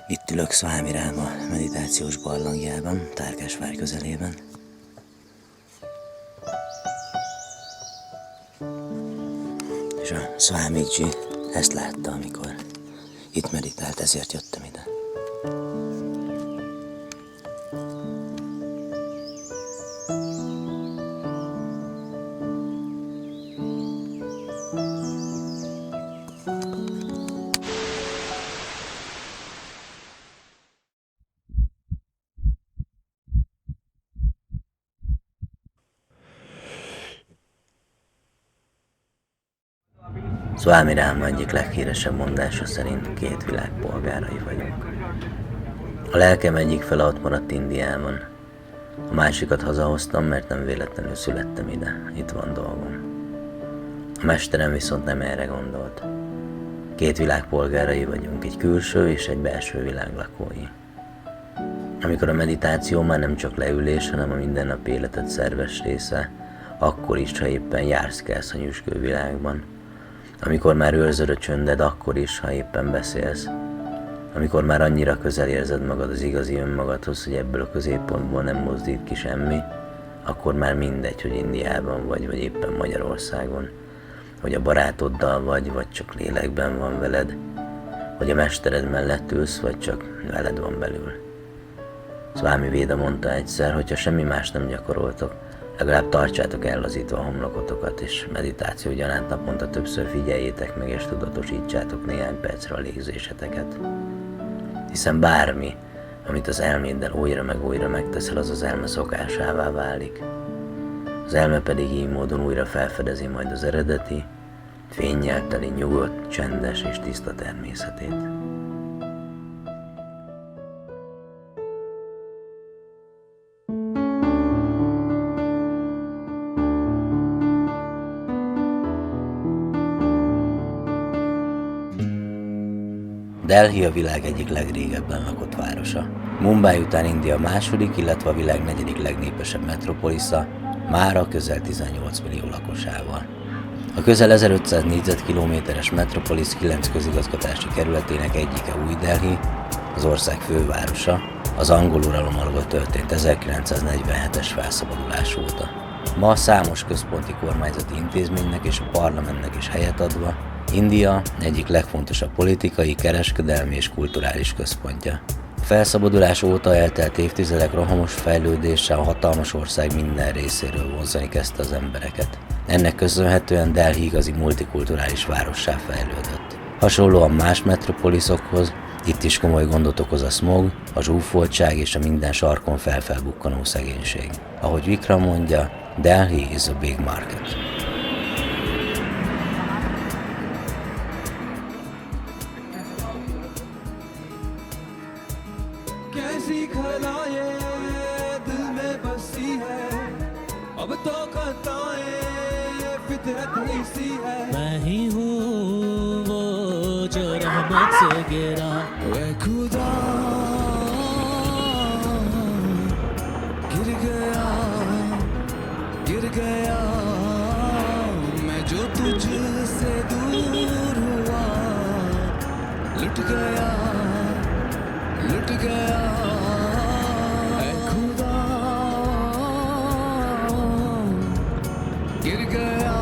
Itt ülök Swami Rama meditációs barlangjában, Tarkeshwar közelében. És a Swamiji ezt látta, amikor itt meditált, ezért jöttem ide. Swami Rama egyik leghíresebb mondása szerint 2 világ polgárai vagyunk. A lelkem egyik fele ott maradt Indiában. A másikat hazahoztam, mert nem véletlenül születtem ide. Itt van dolgom. A mesterem viszont nem erre gondolt. 2 világ polgárai vagyunk, egy külső és egy belső világ lakói. Amikor a meditáció már nem csak leülés, hanem a mindennapi életed szerves része, akkor is, ha éppen jársz-kelsz a nyüzsgő világban. Amikor már őrzöd a csöndet, akkor is, ha éppen beszélsz. Amikor már annyira közel érzed magad az igazi önmagadhoz, hogy ebből a középpontból nem mozdít ki semmi, akkor már mindegy, hogy Indiában vagy éppen Magyarországon. Hogy a barátoddal vagy csak lélekben van veled. Hogy a mestered mellett ülsz, vagy csak veled van belül. Swami Veda mondta egyszer, hogyha semmi más nem gyakoroltok, legalább tartsátok ellazítva a homlokotokat, és meditáció gyanánt naponta többször figyeljétek meg, és tudatosítsátok néhány percre a légzéseteket. Hiszen bármi, amit az elméddel újra meg újra megteszel, az elme szokásává válik. Az elme pedig így módon újra felfedezi majd az eredeti, fénnyel teli, nyugodt, csendes és tiszta természetét. Delhi a világ egyik legrégebben lakott városa. Mumbai után India második, illetve a világ 4. legnépesebb metropolisza, mára közel 18 millió lakosával. A közel 1500 négyzetkilométeres metropolis 9 közigazgatási kerületének egyike Új Delhi, az ország fővárosa, az angol uralom alól történt 1947-es felszabadulás óta. Ma számos központi kormányzati intézménynek és a parlamentnek is helyet adva, India egyik legfontosabb politikai, kereskedelmi és kulturális központja. A felszabadulás óta eltelt évtizedek rohamos fejlődése a hatalmas ország minden részéről vonzani kezdte az embereket. Ennek köszönhetően Delhi igazi multikulturális várossá fejlődött. Hasonlóan más metropoliszokhoz, itt is komoly gondot okoz a smog, a zsúfoltság és a minden sarkon felbukkanó szegénység. Ahogy Vikram mondja, Delhi is a big market. मैं ही हूँ वो जो रहमत से गिरा वे खुदा गिर गया मैं जो तुझसे दूर हुआ लुट गया ऐ खुदा गिर गया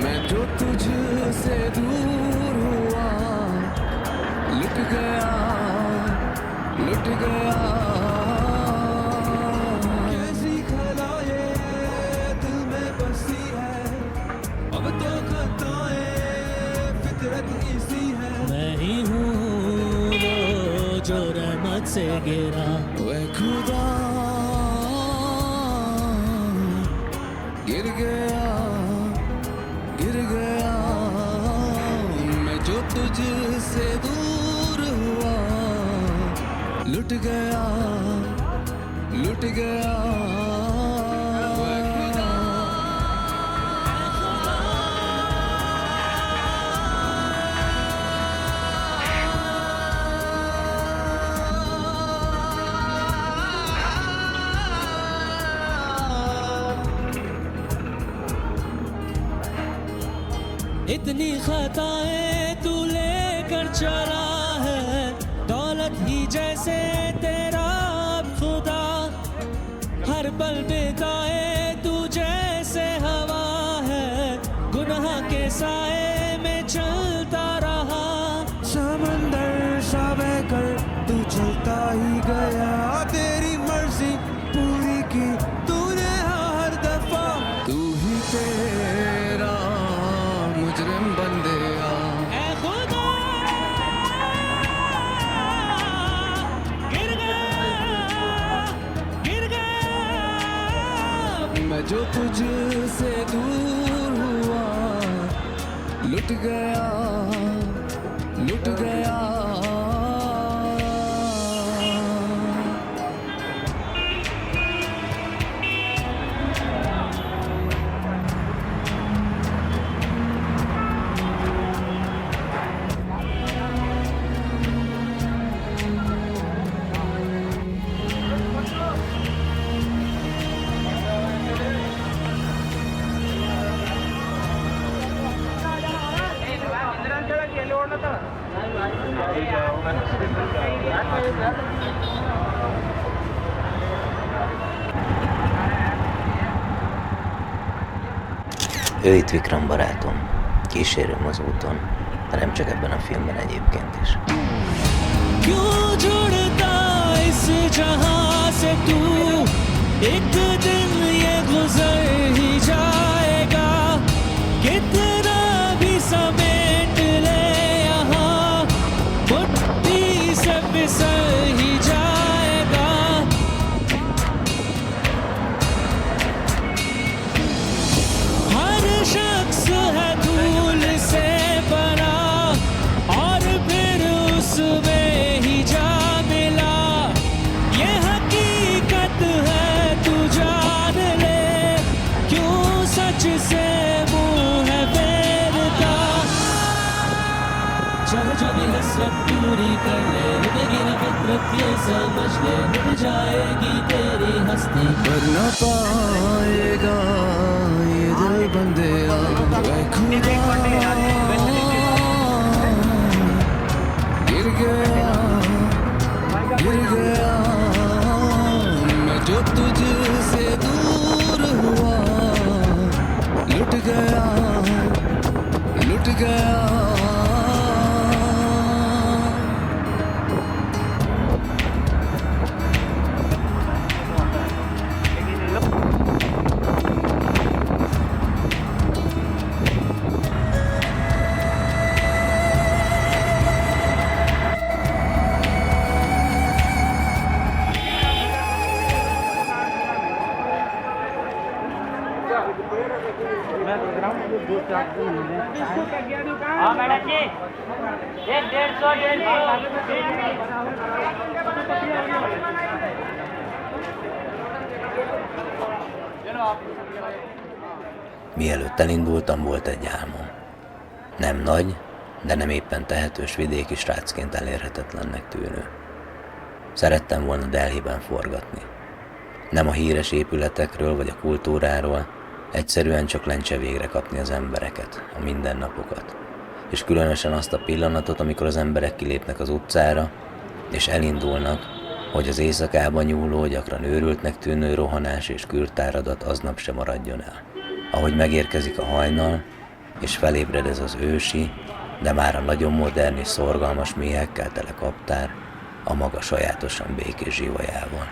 मैं जो तुझसे दूर हुआ लुट गया कैसी खला ये दिल में बसी है अब तो खताएं फितरत इसी है मैं ही हूँ वो जो रहमत से गिरा वे खुदा गिर गया मैं जो तुझसे दूर हुआ लुट गया इतनी खताएं तू लेकर चला है, दौलत ही जैसे तेरा अब खुदा, हर पल बिताए तू जैसे हवा है, गुनाह के साए में चलता रहा। समंदर सा बहकर तू चलता ही गया, तेरी मर्जी पूरी की तूने हर दफा, तू ही तेरा मुजरिम बन गया। ऐ खुदा गिर गया मैं जो तुझसे दूर हुआ, लुट गया लुट गया। Ő itt Vikram barátom, kísérőm az úton, de nem csak ebben a filmben egyébként is. क्यों जुड़ता इस जहां से तू, एक दिन ये गुजर ही जाएगा, कितना भी समेट ले यहाँ, मुट्ठी से फिसल ही जाएगा। हर शख्स है धूल से बना, और फिर उसमें ही जा मिला, ये हकीकत है तू जान ले, क्यों सच से मुंह है फेरता। चल जो भी हसरत पूरी कर ले, जिंदगी न फितरत ये समझ ले, मिट जाएगी तेरी हस्ती, कर न पाएगा ये दिल बंदेरा। ऐ खुदा गिर गया मैं जो तुझसे दूर हुआ, लुट गया लुट गया। हाँ मैडम जी, 150. Mielőtt elindultam, volt egy álmom. Nem nagy, de nem éppen tehetős vidéki srácként elérhetetlennek tűnő. Szerettem volna Delhiben forgatni. Nem a híres épületekről vagy a kultúráról, egyszerűen csak lencse végre kapni az embereket, a mindennapokat. És különösen azt a pillanatot, amikor az emberek kilépnek az utcára, és elindulnak, hogy az éjszakában nyúló, gyakran őrültnek tűnő rohanás és kürtáradat aznap sem maradjon el. Ahogy megérkezik a hajnal, és felébred ez az ősi, de már a nagyon modern és szorgalmas méhekkel tele kaptár, a maga sajátosan békés zsivajával.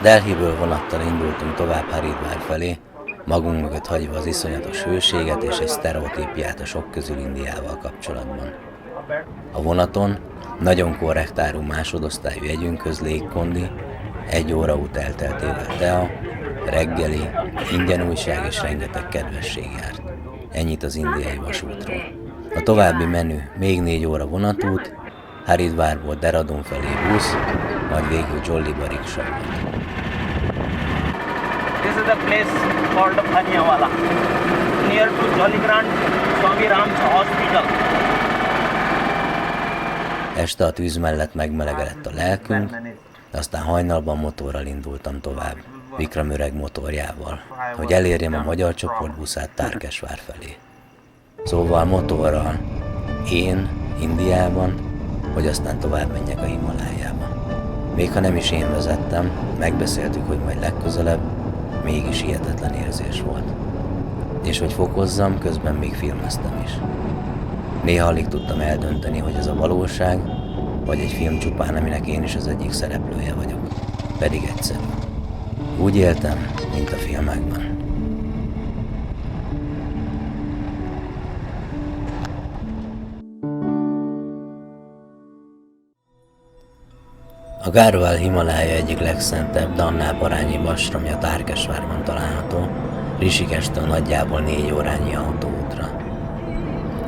Delhiből vonattal indultunk tovább Haridwar felé, magunk mögött hagyva az iszonyatos hőséget és egy sztereotípiát a sok közül Indiával kapcsolatban. A vonaton nagyon korrekt áru másodosztályú jegyünkhöz légkondi, 1 óra út elteltével tea, reggeli, ingyen újság és rengeteg kedvesség járt. Ennyit az indiai vasútról. A további menü még 4 óra vonatút, Haridwarból Dehradun felé busz, majd végül Jolliba riksa volt. This is the place called Pathola, near to Jolligrant, Swami Rama's hospital. Este a tűz mellett megmelegedett a lelkünk, de aztán hajnalban motorral indultam tovább, Vikram öreg motorjával, hogy elérjem a magyar csoportbuszát Tarkeshwar felé. Szóval motorral, én, Indiában, hogy aztán tovább menjek a Himalájába. Még ha nem is én vezettem, megbeszéltük, hogy majd legközelebb, mégis hihetetlen érzés volt. És hogy fokozzam, közben még filmeztem is. Néha alig tudtam eldönteni, hogy ez a valóság, vagy egy film csupán, aminek én is az egyik szereplője vagyok. Pedig egyszerű. Úgy éltem, mint a filmekben. A Garhwal Himalája egyik legszentebb, de annál parányibb asramja Tarkeshwarban található, Rishikestől nagyjából 4 órányi autóútra.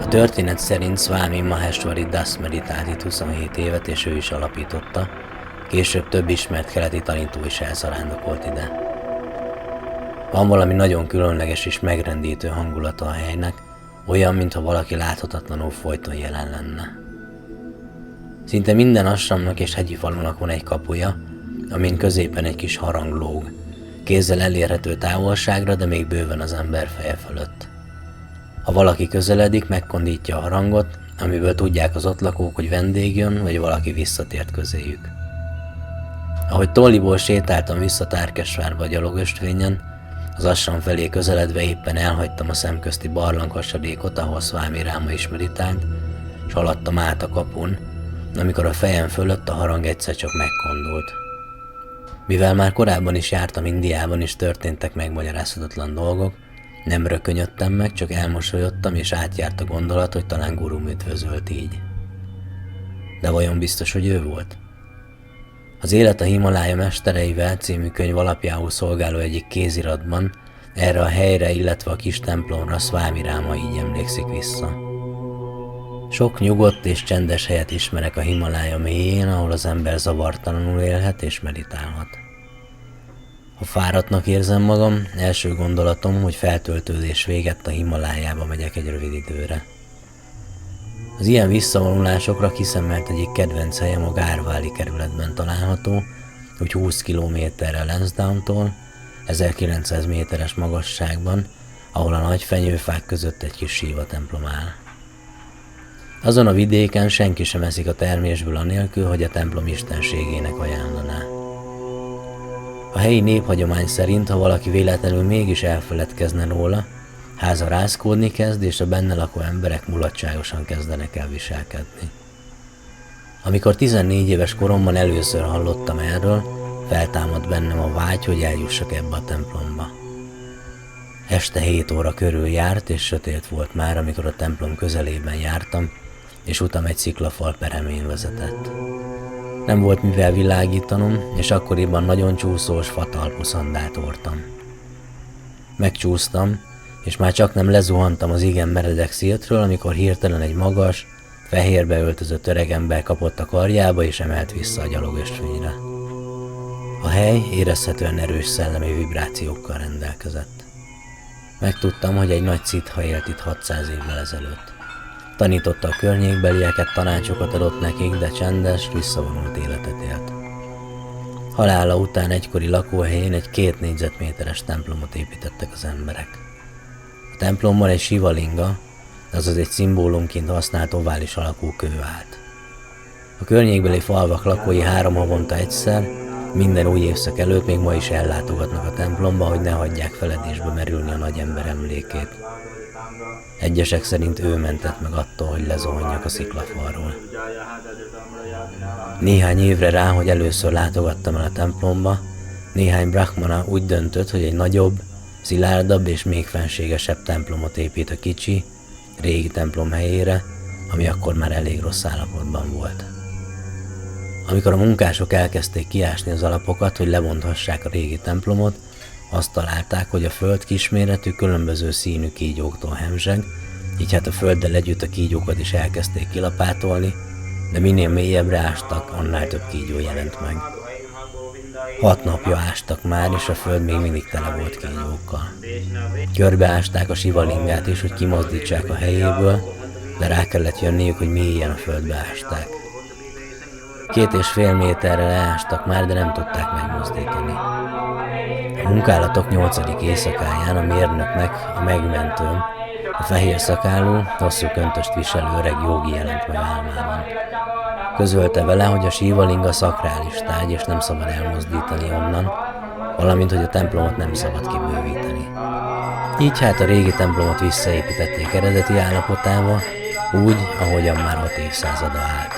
A történet szerint Swami Maheshwari Das meditált itt 27 évet, és ő is alapította, később több ismert keleti tanító is elszarándokolt ide. Van valami nagyon különleges és megrendítő hangulata a helynek, olyan, mintha valaki láthatatlanul folyton jelen lenne. Szinte minden asramnak és hegyi falunak van egy kapuja, amin középen egy kis harang lóg, kézzel elérhető távolságra, de még bőven az ember feje fölött. Ha valaki közeledik, megkondítja a harangot, amiből tudják az ott lakók, hogy vendég jön, vagy valaki visszatért közéjük. Ahogy Tolliból sétáltam vissza Tarkeshwarba a gyalogöstvényen, az ashram felé közeledve éppen elhagytam a szemközti barlanghasadékot, ahol Swami Rama is meditált, és haladtam át a kapun, amikor a fejem fölött a harang egyszer csak megkondult. Mivel már korábban is jártam Indiában, és történtek megmagyarázhatatlan dolgok, nem rökönyödtem meg, csak elmosolyodtam, és átjárt a gondolat, hogy talán gurum üdvözölt így. De vajon biztos, hogy ő volt? Az Élet a Himalája mestereivel című könyv alapjául szolgáló egyik kéziratban erre a helyre, illetve a kis templomra Swami Rama így emlékszik vissza. Sok nyugodt és csendes helyet ismerek a Himalája mélyén, ahol az ember zavartalanul élhet és meditálhat. Ha fáradtnak érzem magam, első gondolatom, hogy feltöltődés végett a Himalájába megyek egy rövid időre. Az ilyen visszavonulásokra kiszemelt egyik kedvenc helyem a Garhwali kerületben található, úgy 20 kilométerre Lansdowntól, 1900 méteres magasságban, ahol a nagy fenyőfák között egy kis síva templom áll. Azon a vidéken senki sem eszik a termésből anélkül, hogy a templom istenségének ajánlaná. A helyi néphagyomány szerint, ha valaki véletlenül mégis elfeledkezne róla, háza rázkódni kezd, és a benne lakó emberek mulatságosan kezdenek el viselkedni. Amikor 14 éves koromban először hallottam erről, feltámadt bennem a vágy, hogy eljussak ebbe a templomba. Este 7 óra körül járt, és sötét volt már, amikor a templom közelében jártam, és utam egy sziklafal peremén vezetett. Nem volt mivel világítanom, és akkoriban nagyon csúszós fatalpú szandált hordtam. Megcsúsztam, és már csak nem lezuhantam az igen meredek szirtről, amikor hirtelen egy magas, fehérbe öltözött öregember kapott a karjába, és emelt vissza a gyalogösvényre. A hely érezhetően erős szellemi vibrációkkal rendelkezett. Megtudtam, hogy egy nagy citha élt itt 600 évvel ezelőtt. Tanította a környékbelieket, tanácsokat adott nekik, de csendes, visszavonult életet élt. Halála után egykori lakóhelyén egy 2 négyzetméteres templomot építettek az emberek. A templomban egy sivalinga, azaz egy szimbólumként használt ovális alakú kő állt. A környékbeli falvak lakói 3 havonta egyszer, minden új évszak előtt még ma is ellátogatnak a templomba, hogy ne hagyják feledésbe merülni a nagy ember emlékét. Egyesek szerint ő mentett meg attól, hogy lezuhanjak a sziklafalról. Néhány évre rá, hogy először látogattam el a templomba, néhány brahmana úgy döntött, hogy egy nagyobb, szilárdabb és még fenségesebb templomot épít a kicsi, régi templom helyére, ami akkor már elég rossz állapotban volt. Amikor a munkások elkezdték kiásni az alapokat, hogy lebonthassák a régi templomot, azt találták, hogy a föld kisméretű, különböző színű kígyóktól hemzseg, így hát a földdel együtt a kígyókat is elkezdték kilapátolni, de minél mélyebbre ástak, annál több kígyó jelent meg. 6 napja ástak már, és a föld még mindig tele volt kígyókkal. Körbeásták a sivalingát is, hogy kimozdítsák a helyéből, de rá kellett jönniük, hogy mélyen a földbe ásták. 2,5 méterre leástak már, de nem tudták megmozdítani. A munkálatok 8. éjszakáján a mérnöknek, a megmentőn, a fehér szakállú, hosszú köntöst viselő öreg jógi jelent meg álmában. Közölte vele, hogy a sívalinga szakrális tárgy, és nem szabad elmozdítani onnan, valamint, hogy a templomot nem szabad kibővíteni. Így hát a régi templomot visszaépítették eredeti állapotába, úgy, ahogyan már 6 évszázada állt.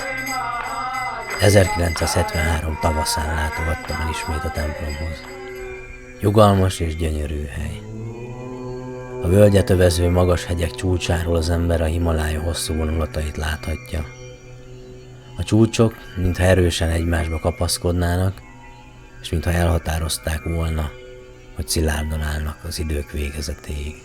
1973 tavaszán látogattam el ismét a templomhoz. Nyugalmas és gyönyörű hely. A völgyet övező magas hegyek csúcsáról az ember a Himalayan hosszú vonulatait láthatja. A csúcsok, mintha erősen egymásba kapaszkodnának, és mintha elhatározták volna, hogy szilárdan állnak az idők végezetéig.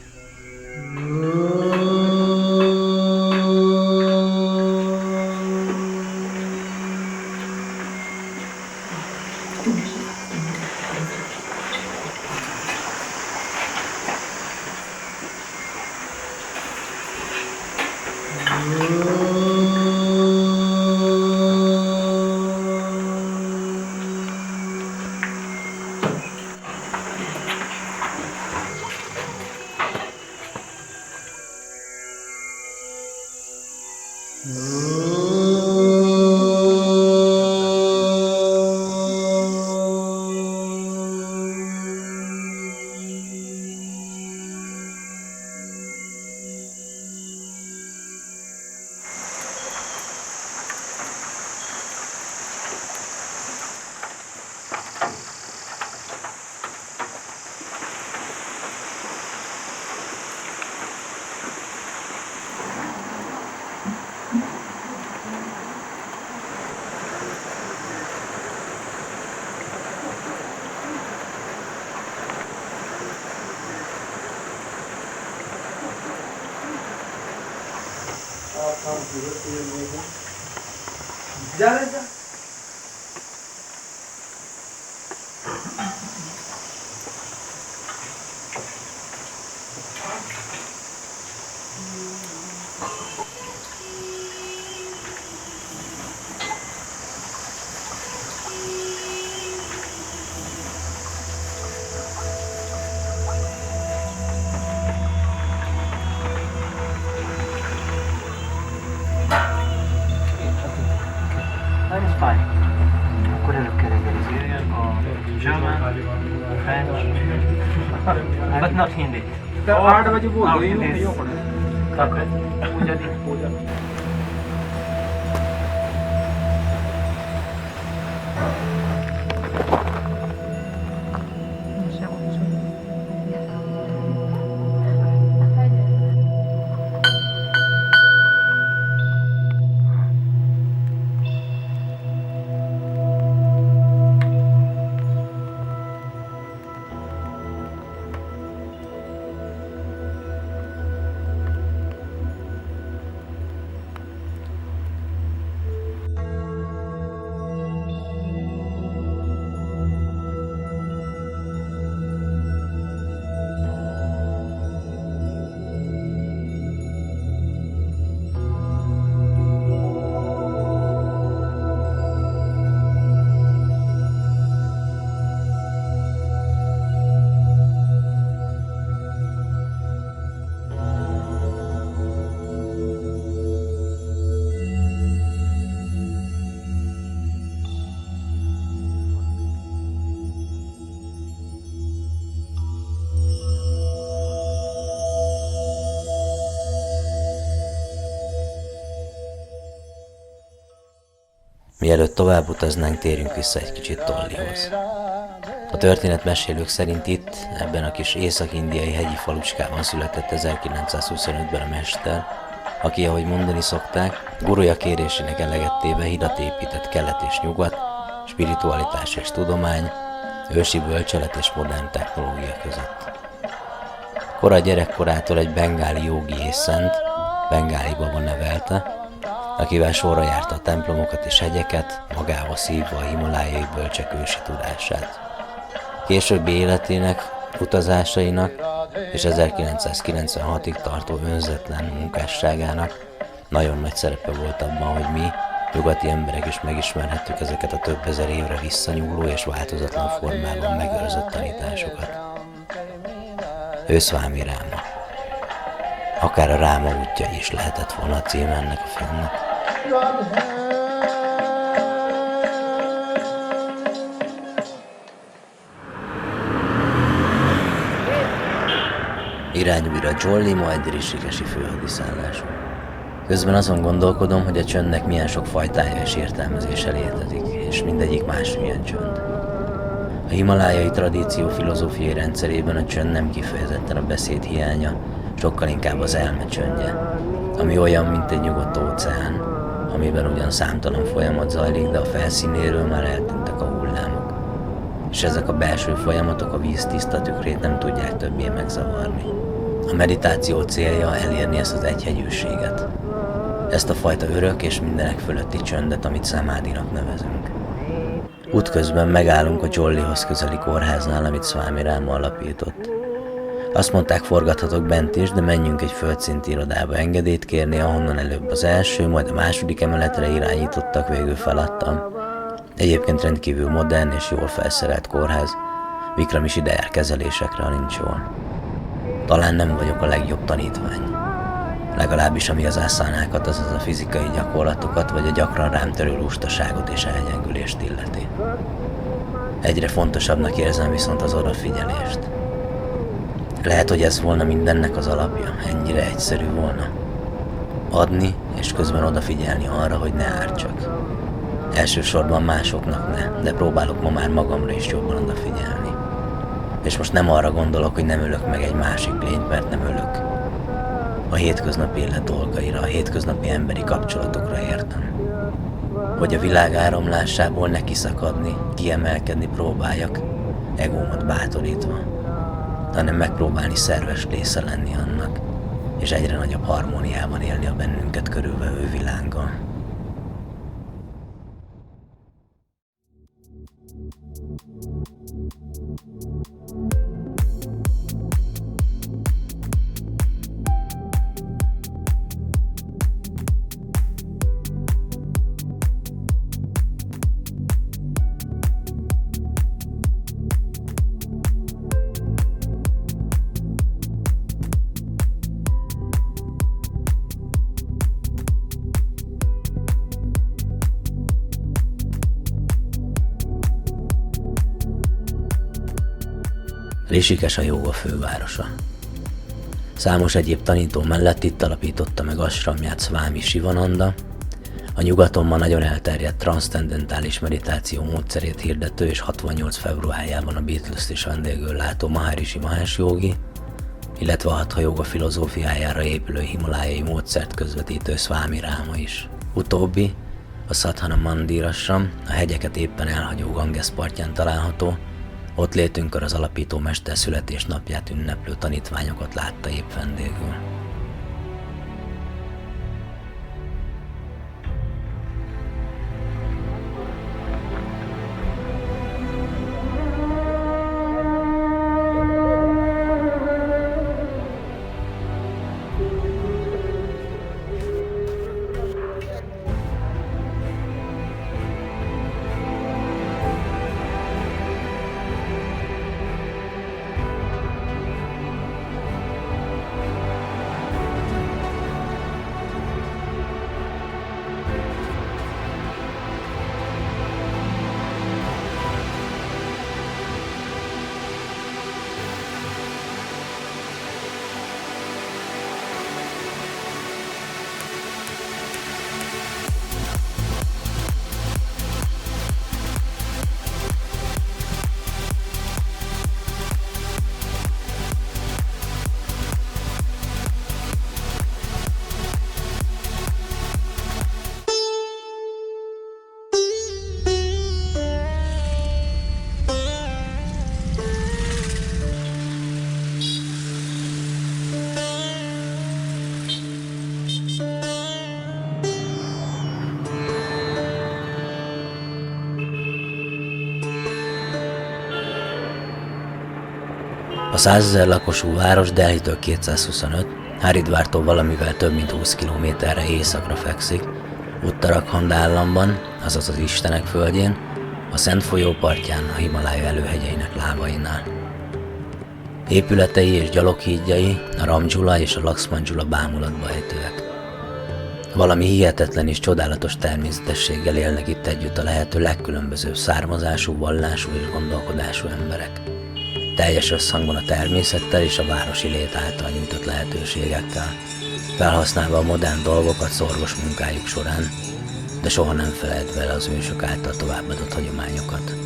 That is fine. Akkor előbb reggelizéljek a German, French, but not Hindi. The art was you Now both it is carpet. Puja. Mielőtt tovább utaznánk, térjünk vissza egy kicsit Tollihoz. A történetmesélők szerint itt, ebben a kis észak-indiai hegyi falucskában született 1925-ben a mester, aki, ahogy mondani szokták, gurúja kérésének eleget téve hidat épített kelet és nyugat, spiritualitás és tudomány, ősi bölcselet és modern technológia között. Kora gyerekkorától egy bengáli jógi és szent, bengáli baba nevelte, akivel sorra járta a templomokat és hegyeket, magával szívva a himalájai bölcsek ősi tudását. Későbbi életének, utazásainak és 1996-ig tartó önzetlen munkásságának nagyon nagy szerepe volt abban, hogy mi, nyugati emberek is megismerhettük ezeket a több ezer évre visszanyúló és változatlan formában megőrzött tanításokat. Ő Swami Rama. Akár a Ráma útja is lehetett volna a címe ennek a filmnek. Irány újra Jolly, majd Rishikesi főhadiszállás. Közben azon gondolkodom, hogy a csöndnek milyen sok fajtája és értelmezése létezik, és mindegyik másmilyen csönd. A himalájai tradíció filozófiai rendszerében a csönd nem kifejezetten a beszéd hiánya, sokkal inkább az elme csöndje, ami olyan, mint egy nyugodt óceán, amiben ugyan számtalan folyamat zajlik, de a felszínéről már eltűntek a hullámok. És ezek a belső folyamatok a víz tiszta tükrét nem tudják többé megzavarni. A meditáció célja elérni ezt az egyhegyűséget. Ezt a fajta örök és mindenek fölötti csöndet, amit samádinak nevezünk. Útközben megállunk a Jollyhoz közeli kórháznál, amit Swami Rama alapított. Azt mondták, forgathatok bent is, de menjünk egy földszinti irodába engedélyt kérni, ahonnan előbb az első, majd a második emeletre irányítottak, végül feladtam. Egyébként rendkívül modern és jól felszerelt kórház, Vikram is ide jár kezelésekre, ha nincs jól. Talán nem vagyok a legjobb tanítvány. Legalábbis ami az aszánákat, azaz a fizikai gyakorlatokat, vagy a gyakran rám törő lustaságot és elgyengülést illeti. Egyre fontosabbnak érzem viszont az odafigyelést. Lehet, hogy ez volna mindennek az alapja, ennyire egyszerű volna. Adni, és közben odafigyelni arra, hogy ne ártsak. Elsősorban másoknak ne, de próbálok ma már magamra is jobban odafigyelni. És most nem arra gondolok, hogy nem ölök meg egy másik lényt, mert nem ölök. A hétköznapi élet dolgaira, a hétköznapi emberi kapcsolatokra értem. Hogy a világ áramlásából ne kiszakadni, kiemelkedni próbáljak, egómat bátorítva, hanem megpróbálni szerves része lenni annak, és egyre nagyobb harmóniában élni a bennünket körülvevő világgal. Rishikesh a jóga fővárosa. Számos egyéb tanító mellett itt alapította meg Ashramját Swami Sivananda, a nyugaton ma nagyon elterjedt transzcendentális meditáció módszerét hirdető és 68 februárjában a Beatles-t is vendégül látó Maharishi Mahesh jogi, illetve a hatha joga filozófiájára épülő himalájai módszert közvetítő Swami Rama is. Utóbbi, a Sadhana Mandir Ashram, a hegyeket éppen elhagyó Ganges partján található, ott létünkkor az alapító mester születésnapját ünneplő tanítványokat látta épp vendégül. A 100 000 lakosú város Delhitől 225, Haridwartól valamivel több mint 20 kilométerre északra fekszik, Uttarakhand államban, azaz az Istenek földjén, a Szent folyó partján, a Himalája előhegyeinek lábainál. Épületei és gyaloghídjai a Ramdzsula és a Laxmandzsula bámulatba ejtőek. Valami hihetetlen és csodálatos természetességgel élnek itt együtt a lehető legkülönbözőbb származású, vallású és gondolkodású emberek. Teljes összhangban a természettel és a városi lét által nyújtott lehetőségekkel, felhasználva a modern dolgokat szorgos munkájuk során, de soha nem feledve el az ősök által továbbadott hagyományokat.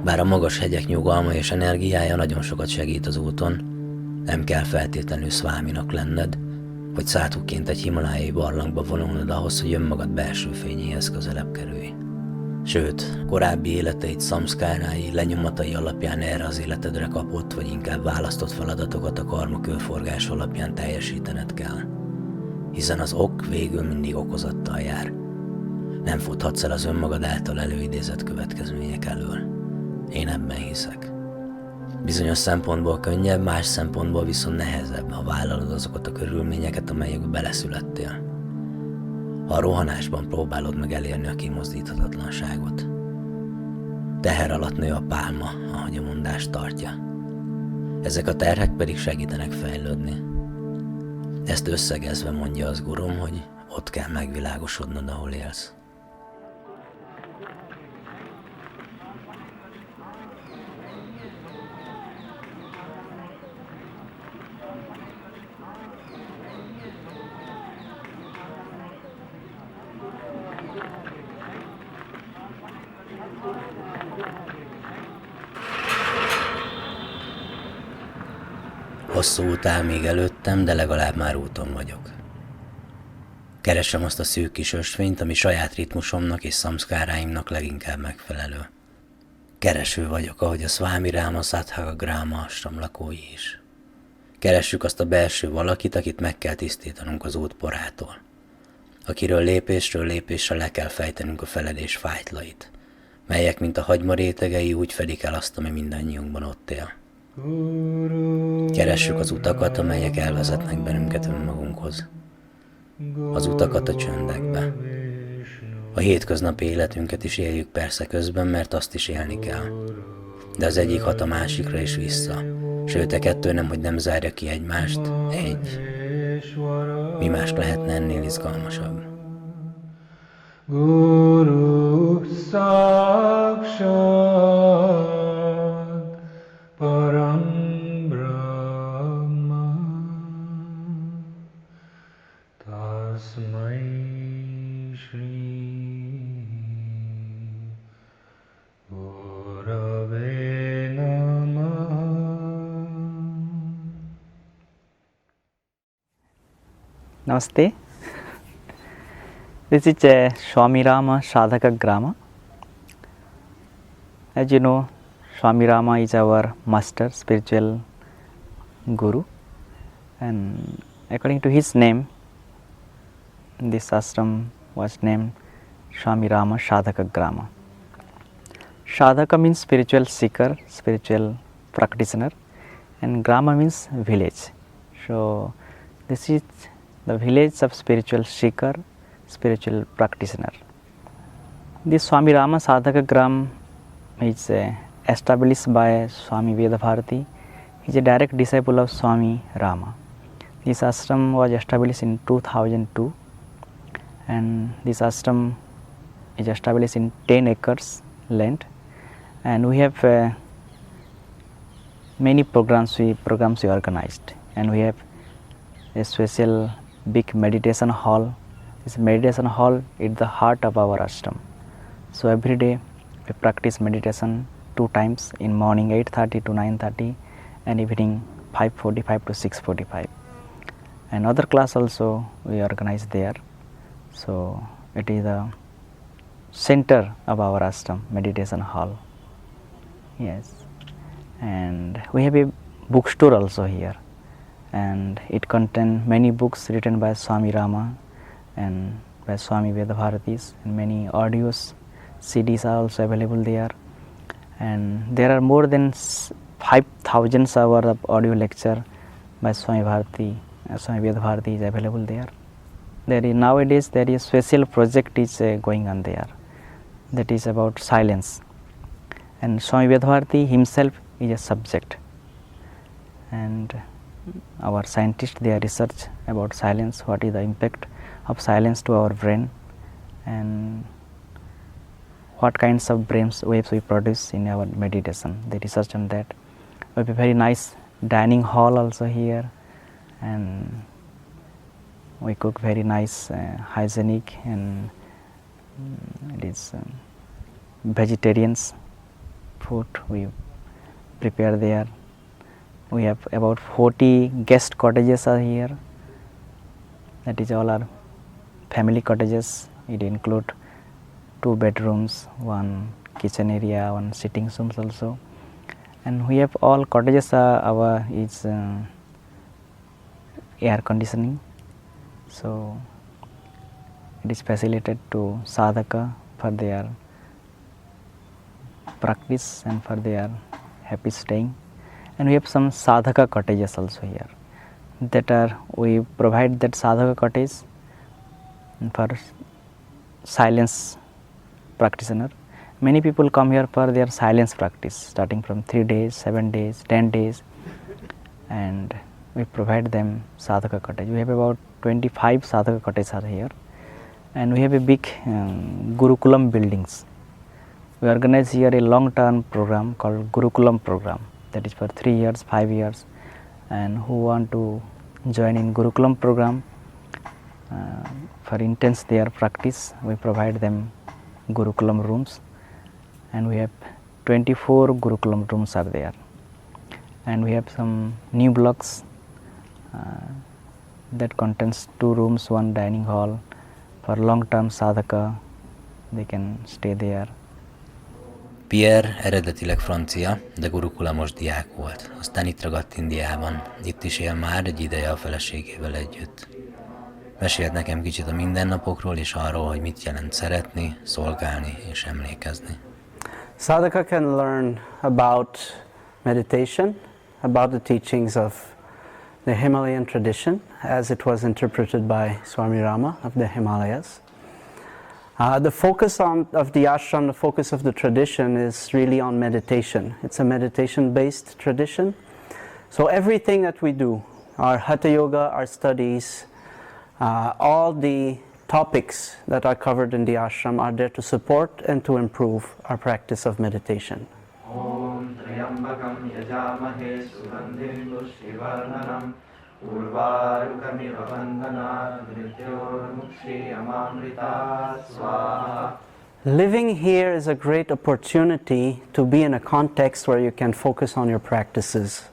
Bár a magas hegyek nyugalma és energiája nagyon sokat segít az úton, nem kell feltétlenül Swaminak lenned, vagy szádhuként egy himalájai barlangba vonulnod ahhoz, hogy önmagad belső fényéhez közelebb kerülj. Sőt, korábbi életeid szamszkárái, lenyomatai alapján erre az életedre kapott, vagy inkább választott feladatokat a karma körforgás alapján teljesítened kell. Hiszen az ok végül mindig okozattal jár. Nem futhatsz el az önmagad által előidézett következmények elől. Én ebben hiszek. Bizonyos szempontból könnyebb, más szempontból viszont nehezebb, ha vállalod azokat a körülményeket, amelyekbe beleszülettél. Ha a rohanásban próbálod meg elérni a kimozdíthatatlanságot. Teher alatt nő a pálma, ahogy a mondás tartja. Ezek a terhek pedig segítenek fejlődni. Ezt összegezve mondja az gurum, hogy ott kell megvilágosodnod, ahol élsz. Hosszú út áll még előttem, de legalább már úton vagyok. Keresem azt a szűk kis ösvényt, ami saját ritmusomnak és szamszkáráimnak leginkább megfelelő. Kereső vagyok, ahogy a Swami Rama Gráma Ashram lakói is. Keressük azt a belső valakit, akit meg kell tisztítanunk az út porától. Akiről lépésről lépésre le kell fejtenünk a feledés fájtlait, melyek, mint a hagyma rétegei, úgy fedik el azt, ami mindannyiunkban ott él. Keressük az utakat, amelyek elvezetnek bennünket önmagunkhoz. Az utakat a csöndekbe. A hétköznapi életünket is éljük persze közben, mert azt is élni kell. De az egyik hat a másikra is vissza. Sőt, a kettő nem, hogy nem zárja ki egymást, egy. Mi más lehetne ennél izgalmasabb? Guru Sakshat Param Brahma Tasmai Shri Gurave Namah. Namaste. This is Swami Rama Sadhaka Grama. As you know, Swami Rama is our master, spiritual guru, and according to his name, this ashram was named Swami Rama Sadhaka Grama. Sadhaka means spiritual seeker, spiritual practitioner, and Grama means village. So this is the village of spiritual seeker, spiritual practitioner. This Swami Rama Sadhaka Gram is established by Swami Veda Bharati. He is a direct disciple of Swami Rama. This ashram was established in 2002, and this ashram is established in 10 acres land, and we have many programs we organized, and we have a special big meditation hall. This meditation hall is the heart of our ashram. So every day we practice meditation 2 times, in morning 8:30 to 9:30 and evening 5:45 to 6:45. And other class also we organize there. So it is the center of our ashram, meditation hall. Yes. And we have a bookstore also here, and it contains many books written by Swami Rama and by Swami Veda Bharatis, and many audios, CDs are also available there, and there are more than 5,000 hours of audio lecture by Swami Bharati, Swami Veda Bharati is available there. Nowadays there is special project is going on there, that is about silence, and Swami Veda Bharati himself is a subject, and our scientists, they are research about silence, what is the impact of silence to our brain, and what kinds of brain waves we produce in our meditation. They research on that. We have a very nice dining hall also here, and we cook very nice hygienic, and it is vegetarians food we prepare there. We have about 40 guest cottages are here. That is all our family cottages. It include 2 bedrooms, 1 kitchen area, 1 sitting rooms also. And we have all cottages our is air conditioning. So it is facilitated to sadhaka for their practice and for their happy staying. And we have some sadhaka cottages also here. We provide that sadhaka cottage for silence practitioner. Many people come here for their silence practice, starting from 3 days, 7 days, 10 days, and we provide them sadhaka cottage. We have about 25 sadhaka cottages are here, and we have a big Gurukulam buildings. We organize here a long-term program called Gurukulam program, that is for 3 years, 5 years, and who want to join in Gurukulam program for intense their practice, we provide them Gurukulam rooms, and we have 24 Gurukulam rooms are there. And we have some new blocks that contains 2 rooms, 1 dining hall for long-term sadhaka. They can stay there. Pierre eredetileg francia, de gurukulamos diák volt. Aztán itt ragadt Indiában. Itt is él már egy ideje a feleségével együtt. Mesélt nekem kicsit a mindennapokról és arról, hogy mit jelent szeretni, szolgálni és emlékezni. Sadhaka can learn about meditation, about the teachings of the Himalayan tradition as it was interpreted by Swami Rama of the Himalayas. The focus of the ashram, the focus of the tradition is really on meditation. It's a meditation-based tradition. So everything that we do, our Hatha Yoga, our studies, all the topics that are covered in the ashram are there to support and to improve our practice of meditation. Om Triyambakam Yajamahe Sugandhim Pushtivarnanam Urvarukamiva Vandanat Mrityormukshi Amamrita Swaha. Living here is a great opportunity to be in a context where you can focus on your practices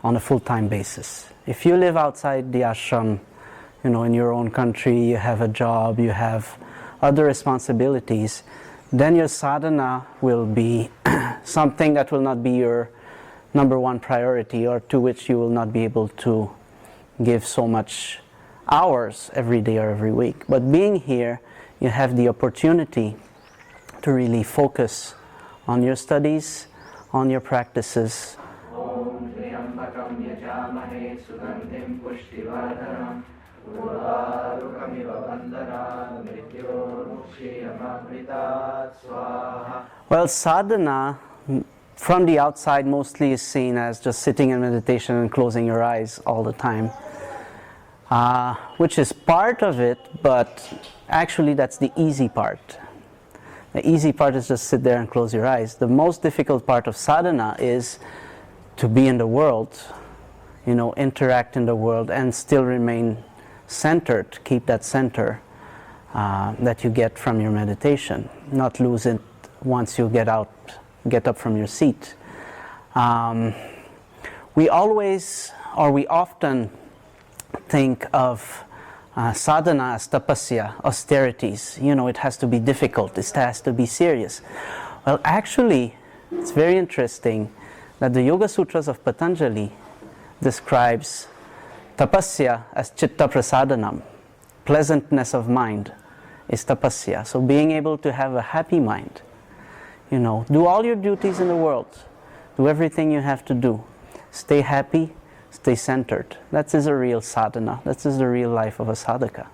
on a full-time basis. If you live outside the ashram, you know, in your own country, you have a job, you have other responsibilities, then your sadhana will be something that will not be your number 1 priority, or to which you will not be able to give so much hours every day or every week. But being here, you have the opportunity to really focus on your studies, on your practices. Om Triyambakam Yajamahe Sugandhim Pushtivarnanam Well, sadhana from the outside mostly is seen as just sitting in meditation and closing your eyes all the time, which is part of it, but actually that's the easy part. The easy part is just sit there and close your eyes. The most difficult part of sadhana is to be in the world, you know, interact in the world and still remain centered, keep that center that you get from your meditation, not lose it once you get up from your seat. We often think of sadhana as tapasya, austerities. You know, it has to be difficult, it has to be serious. Well, actually, it's very interesting that the Yoga Sutras of Patanjali describes tapasya as chitta prasadanam. Pleasantness of mind is tapasya. So being able to have a happy mind, you know, do all your duties in the world, do everything you have to do, stay happy, stay centered. That is a real sadhana. That is the real life of a sadhaka.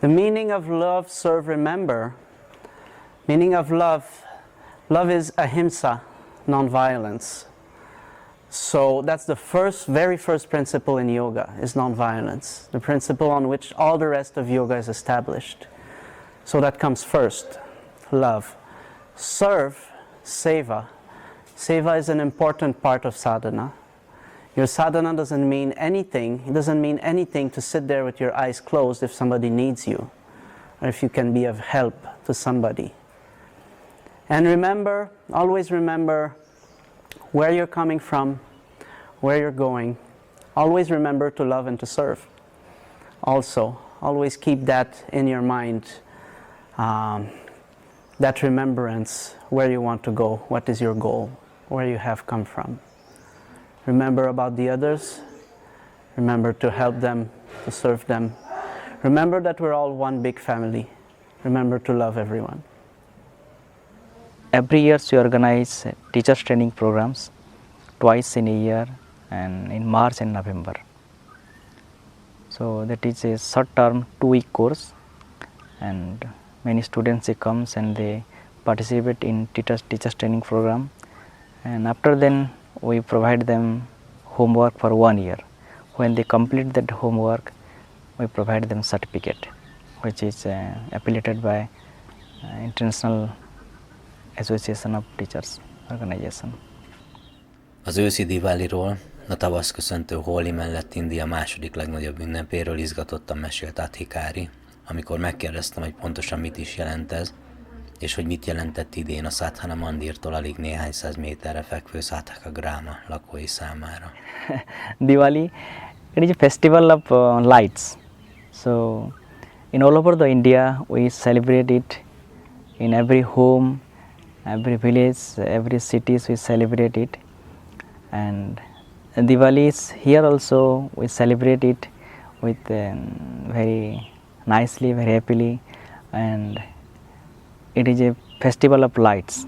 The meaning of love, serve, remember. Meaning of love is ahimsa, non-violence. So that's the very first principle in yoga, is non-violence, the principle on which all the rest of yoga is established. So that comes first, love. Serve, seva. Seva is an important part of sadhana. Your sadhana doesn't mean anything. It doesn't mean anything to sit there with your eyes closed if somebody needs you, or if you can be of help to somebody. And remember, always remember where you're coming from, where you're going. Always remember to love and to serve. Also, always keep that in your mind, that remembrance, where you want to go, what is your goal, where you have come from. Remember about the others. Remember to help them, to serve them. Remember that we're all one big family. Remember to love everyone. Every year we organize teachers training programs twice in a year, and in March and November. So that is a short term 2-week course, and many students they comes and they participate in teachers training program, and after then we provide them homework for 1 year. When they complete that homework, we provide them certificate, which is affiliated by International Association of Teachers Organization. Az őszi Diwaliról, a tavasz köszöntő Holi mellett India második legnagyobb ünnepéről izgatottan mesélt Adhikári, amikor megkérdeztem, hogy pontosan mit is jelent ez, és hogy mit jelentett idén a Sadhana Mandirtól alig néhány száz méterre fekvő Sathaka Grama lakói számára. Diwali, it is a festival of lights. So in all over the India we celebrate it. In every home, every village, every cities we celebrate it. And Diwali is here also we celebrate it with very nicely, very happily, and it is a festival of lights.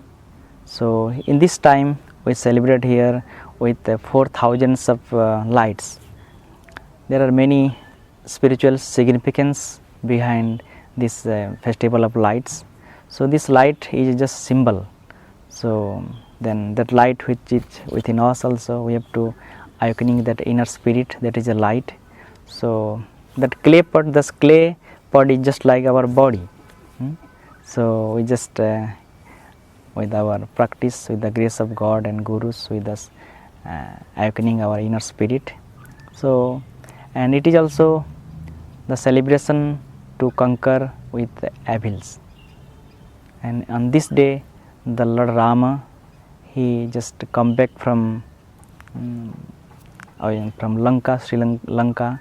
So in this time we celebrate here with 4,000 of lights. There are many spiritual significance behind this festival of lights. So this light is just symbol. So then that light which is within us also, we have to awakening that inner spirit, that is a light. So that clay pot, this clay pot is just like our body. So we just with our practice, with the grace of God and gurus with us, awakening our inner spirit. So, and it is also the celebration to conquer with evils. And on this day, the Lord Rama, he just come back from Lanka, Lanka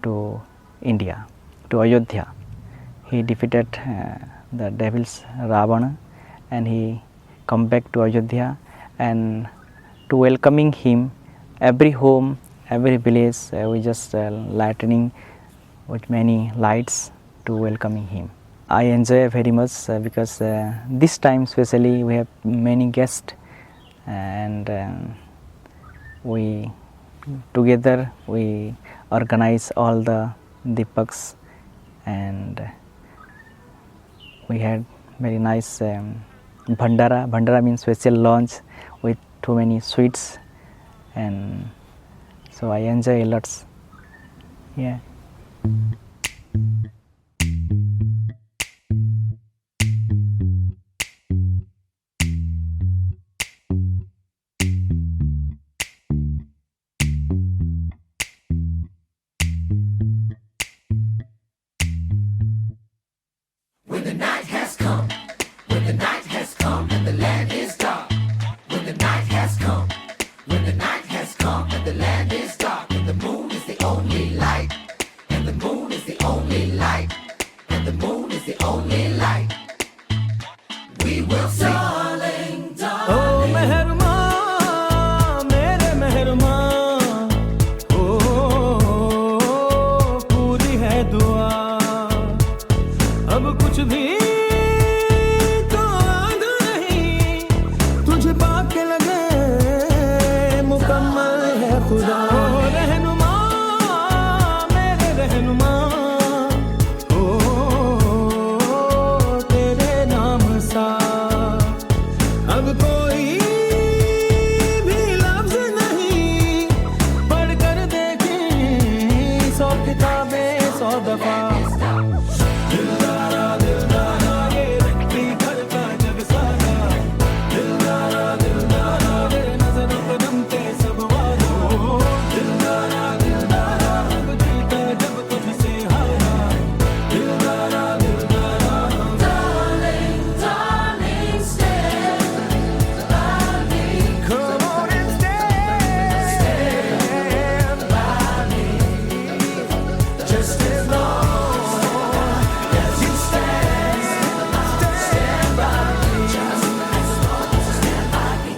to India, to Ayodhya. He defeated the devils Ravana, and he come back to Ayodhya, and to welcoming him, every home, every village, we just lightening with many lights to welcoming him. I enjoy very much because this time especially we have many guests, and we together we organize all the Deepaks, and we had very nice bhandara. Bhandara means special lunch with too many sweets, and so I enjoy a lot. Yeah. When the night has come, when the night has come and the land is dark. When the night has come, when the night has come and the land is dark, and the moon is the only light. 100 दफा दिलदारा दिलदारा ये रखती करता जग सारा दिलदारा दिलदारा तेरे नजरों पे नमते सब वादा दिलदारा दिलदारा जीता जब तुझसे हारा दिलदारा दिलदारा darling darling stay by me come on and stand by me just as long as you stand by me just as long as you stand by me.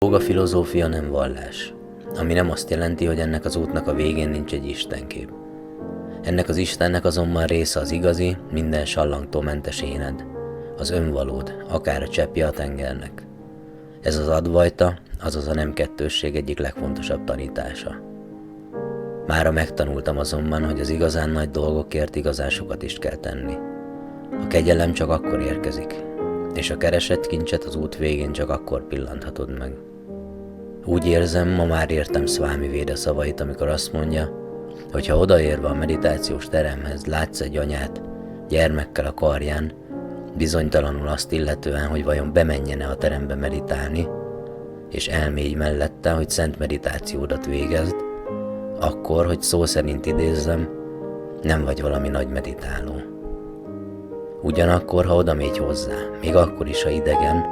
A filozófia nem vallás, ami nem azt jelenti, hogy ennek az útnak a végén nincs egy istenkép. Ennek az Istennek azonban része az igazi, minden sallangtól mentes éned, az önvalód, akár a cseppje a tengernek. Ez az advajta, azaz a nem kettősség egyik legfontosabb tanítása. Mára megtanultam azonban, hogy az igazán nagy dolgokért igazán sokat is kell tenni. A kegyelem csak akkor érkezik, és a keresett kincset az út végén csak akkor pillanthatod meg. Úgy érzem, ma már értem Swami Veda szavait, amikor azt mondja, hogy ha odaérve a meditációs teremhez látsz egy anyát gyermekkel a karján, bizonytalanul azt illetően, hogy vajon bemenjen-e a terembe meditálni, és elmégy mellette, hogy szent meditációdat végezd, akkor, hogy szó szerint idézzem, nem vagy valami nagy meditáló. Ugyanakkor, ha odamégy hozzá, még akkor is, ha idegen,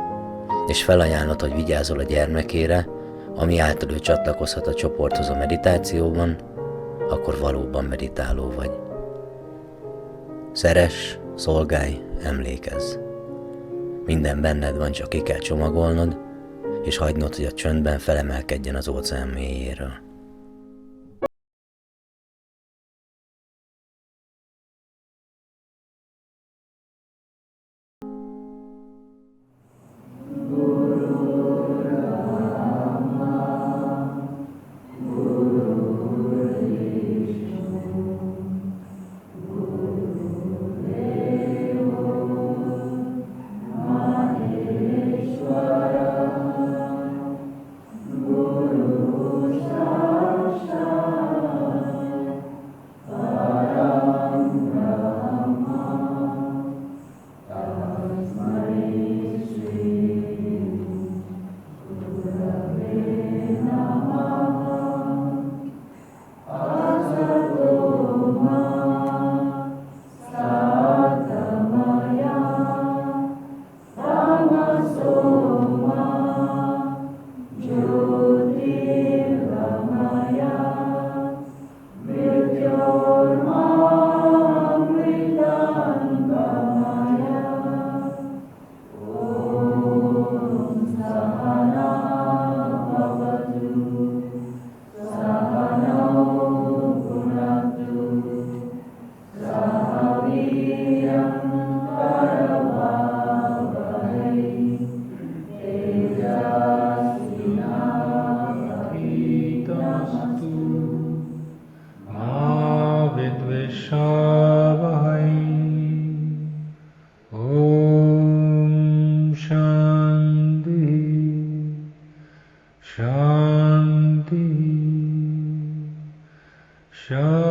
és felajánlod, hogy vigyázol a gyermekére, ami által ő csatlakozhat a csoporthoz a meditációban, akkor valóban meditáló vagy. Szeress, szolgálj, emlékezz. Minden benned van, csak ki kell csomagolnod, és hagynod, hogy a csöndben felemelkedjen az óceán mélyéről. Guru Shanti, Shanti.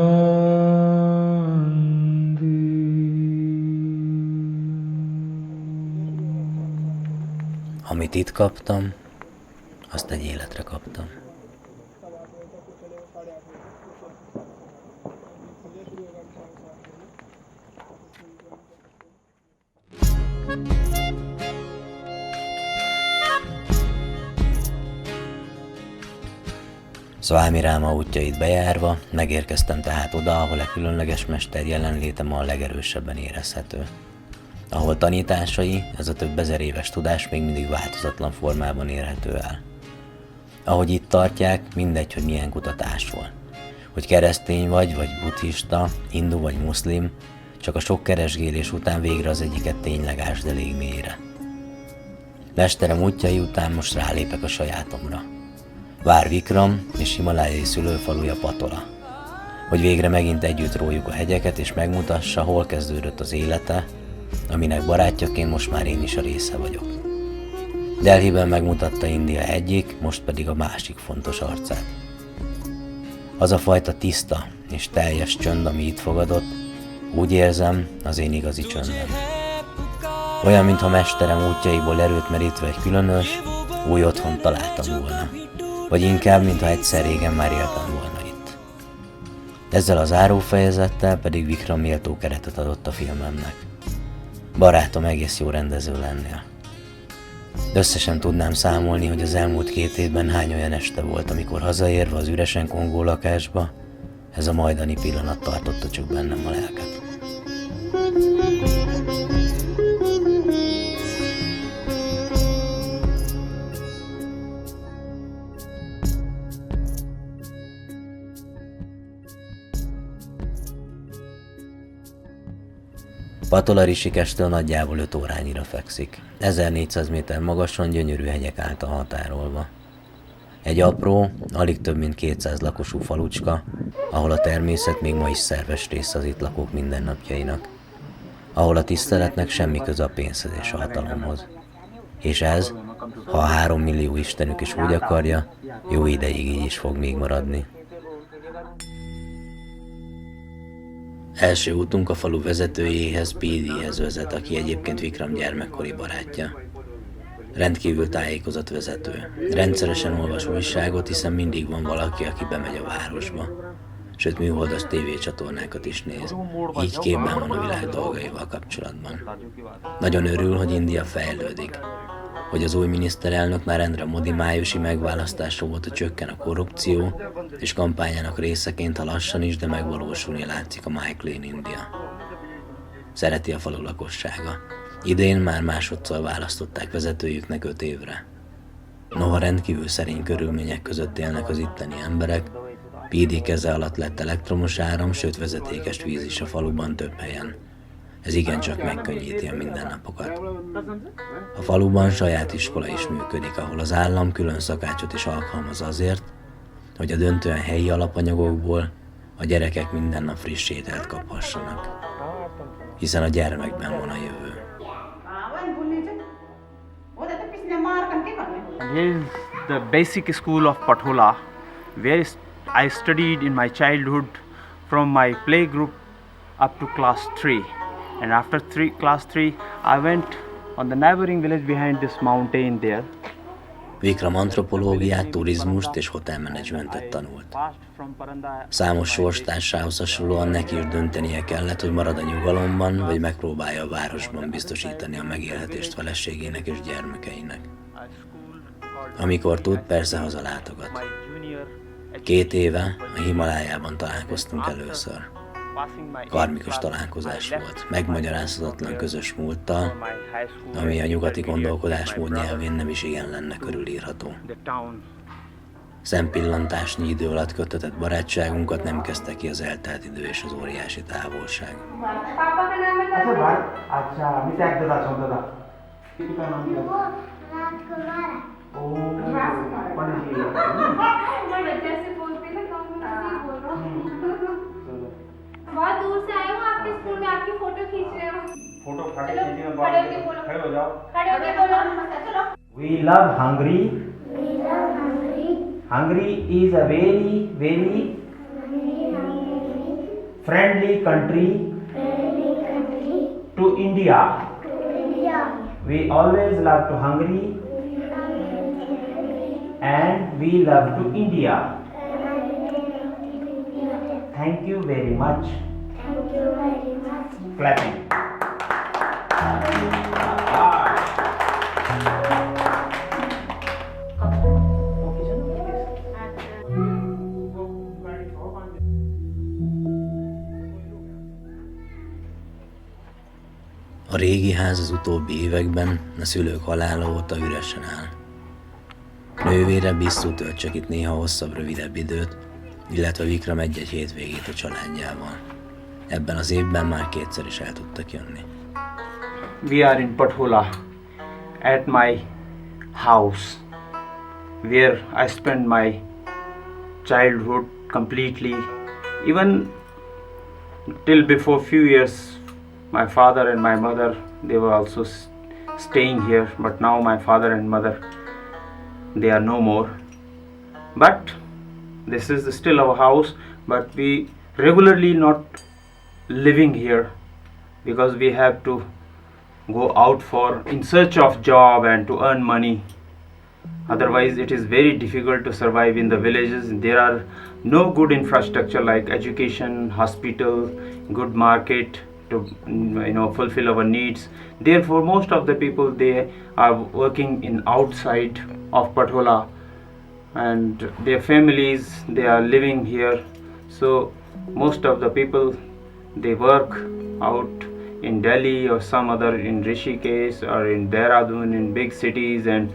Amit itt kaptam, azt egy életre kaptam. Swami Rama útjait bejárva, megérkeztem tehát oda, ahol a különleges mester jelenléte a legerősebben érezhető. Ahol tanításai, ez a több ezer éves tudás még mindig változatlan formában érhető el. Ahogy itt tartják, mindegy, hogy milyen kutatásról. Hogy keresztény vagy buddhista, hindu vagy muszlim, csak a sok keresgélés után végre az egyiket tényleg ásd elég mélyre. Mesterem útjai után most rálépek a sajátomra. Vár Vikram és himalájai szülőfaluja Pathola, hogy végre megint együtt rójuk a hegyeket és megmutassa, hol kezdődött az élete, aminek barátjaként most már én is a része vagyok. Delhiben megmutatta India egyik, most pedig a másik fontos arcát. Az a fajta tiszta és teljes csönd, ami itt fogadott, úgy érzem, az én igazi csöndem. Olyan, mintha mesterem útjaiból erőt merítve egy különös, új otthont találtam volna. Vagy inkább, mintha egyszer régen már éltem volna itt. Ezzel a zárófejezettel pedig Vikram méltó keretet adott a filmemnek. Barátom egész jó rendező lennél. Összesen tudnám számolni, hogy az elmúlt 2 évben hány olyan este volt, amikor hazaérve az üresen kongó lakásba, ez a majdani pillanat tartotta csak bennem a lelket. Pathola Rishikestől nagyjából 5 órányira fekszik. 1400 méter magason gyönyörű hegyek által határolva. Egy apró, alig több mint 200 lakosú falucska, ahol a természet még ma is szerves része az itt lakók mindennapjainak. Ahol a tiszteletnek semmi köze a pénzhez és a hatalomhoz. És ez, ha a 3 millió istenük is úgy akarja, jó ideig így is fog még maradni. Első útunk a falu vezetőjéhez, PD-hez vezet, aki egyébként Vikram gyermekkori barátja. Rendkívül tájékozott vezető. Rendszeresen olvas újságot, hiszen mindig van valaki, aki bemegy a városba. Sőt, műholdas tévécsatornákat is néz. Így képben van a világ dolgaival kapcsolatban. Nagyon örül, hogy India fejlődik. Hogy az új miniszterelnök Narendra Modi májusi megválasztása óta csökken a korrupció, és kampányának részeként, ha lassan is, de megvalósulni látszik a My Clean India. Szereti a falu lakossága. Idén már másodszor választották vezetőjüknek 5 évre. Noha rendkívül szerény körülmények között élnek az itteni emberek, PD keze alatt lett elektromos áram, sőt vezetékes víz is a faluban több helyen. Ez igencsak megkönnyíti a mindennapokat. A faluban saját iskola is működik, ahol az állam külön szakácsot is alkalmaz azért, hogy a döntően helyi alapanyagokból a gyerekek minden nap friss ételt kaphassanak. Hiszen a gyermekben van a jövő. Here is the basic school of Pathola, where I studied in my childhood from my playgroup up to class 3. And after class 3, I went on the neighboring village behind this mountain there. Vikram antropológiát, turizmust és hotelmenedzsmentet tanult. Számos sorstársához hasonlóan neki is döntenie kellett, hogy marad a nyugalomban, vagy megpróbálja a városban biztosítani a megélhetést feleségének és gyermekeinek. Amikor tud, persze hazalátogat. 2 éve a Himalájában találkoztunk először. Karmikus találkozás volt, megmagyarázhatatlan közös múlttal, ami a nyugati gondolkodásmód nyelvén nem is igen lenne körülírható. Szempillantásnyi idő alatt köttetett barátságunkat nem kezdte ki az eltelt idő és az óriási távolság. बहुत दूर से आए हूँ आपके स्कूल में आपकी फोटो खींच रहे हो फोटो खड़े बोलो खड़े हो जाओ चलो We love Hungary. We love Hungary. Hungary is a very, very friendly country to India. We always love to Hungary and we love to India. Thank you very much. Clapping. A régi ház az utóbbi években a szülők halála óta üresen áll. Nővére Bisszú tölt csak itt néha hosszabb, rövidebb időt, illetve Vikram egy-egy hétvégét a családjával. Ebben az évben már kétszer is el tudtak jönni. We are in Pathola at my house where I spent my childhood completely. Even till before few years my father and my mother, they were also staying here, but now my father and mother, they are no more. But this is still our house, but we regularly not living here because we have to go out for in search of job and to earn money. Otherwise it is very difficult to survive in the villages. There are no good infrastructure like education, hospital, good market to fulfill our needs. Therefore most of the people, they are working in outside of Pathola and their families, they are living here. So most of the people, they work out in Delhi or some other in Rishikesh or in Dehradun, in big cities, and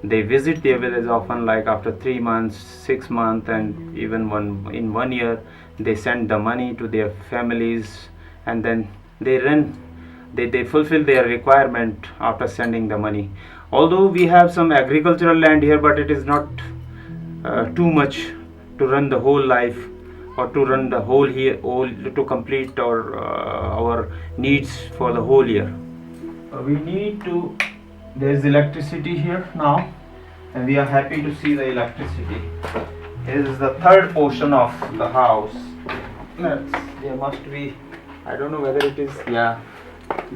they visit their village often, like after 3 months, 6 months, and even in 1 year they send the money to their families, and then they fulfill their requirement after sending the money. Although we have some agricultural land here, but it is not too much to run the whole life or to run the whole year, to complete our needs for the whole year. We need to, there is electricity here now, and we are happy to see the electricity. This is the third portion of the house. There must be, I don't know whether it is, yeah,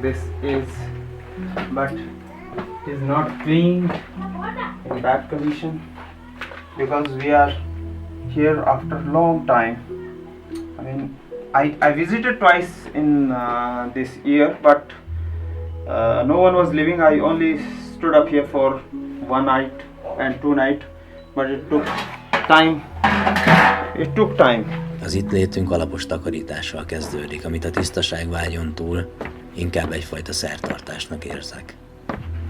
this is, but it is not clean, in bad condition, because we are here after long time. I mean, I visited twice in this year, but no one was living. I only stood up here for 1 night and 2 nights, but it took time. It took time. Az itt létünk alapos takarítással kezdődik, amit a tisztaságvágyon túl inkább egyfajta szertartásnak érzek.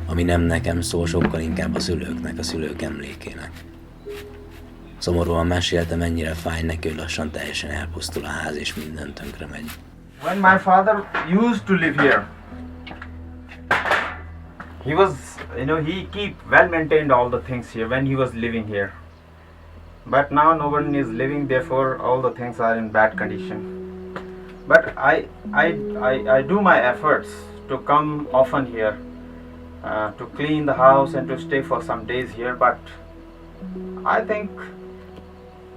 Ami nem nekem szól, sokkal inkább a szülőknek, a szülők emlékének. Szomorúan meséltem, mennyire fáj neki, hogy lassan teljesen elpusztul a ház és minden tönkre megy. When my father used to live here, he was, he keep well maintained all the things here when he was living here. But now no one is living, therefore all the things are in bad condition. But I do my efforts to come often here, to clean the house and to stay for some days here. But I think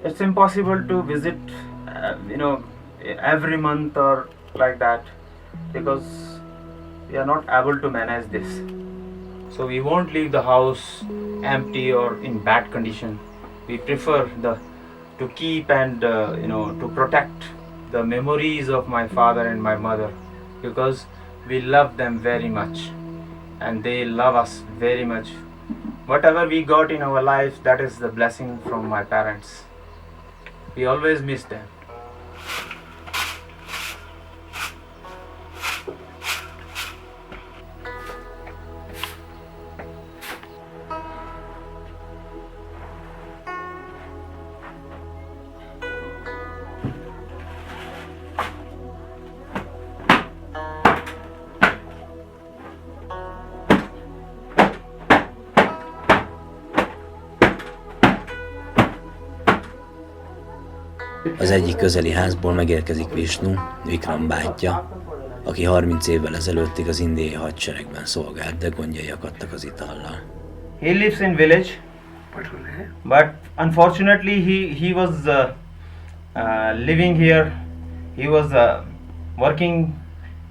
it's impossible to visit, every month or like that, because we are not able to manage this. So we won't leave the house empty or in bad condition. We prefer to keep and to protect the memories of my father and my mother, because we love them very much and they love us very much. Whatever we got in our life, that is the blessing from my parents. We always miss them. Az egyik közeli házból megérkezik Vishnu, Vikram bátyja, aki 30 évvel ezelőttig az indiai hadseregben szolgált, de gondjai akadtak az itallal. He lives in village But unfortunately, he was living here. He was working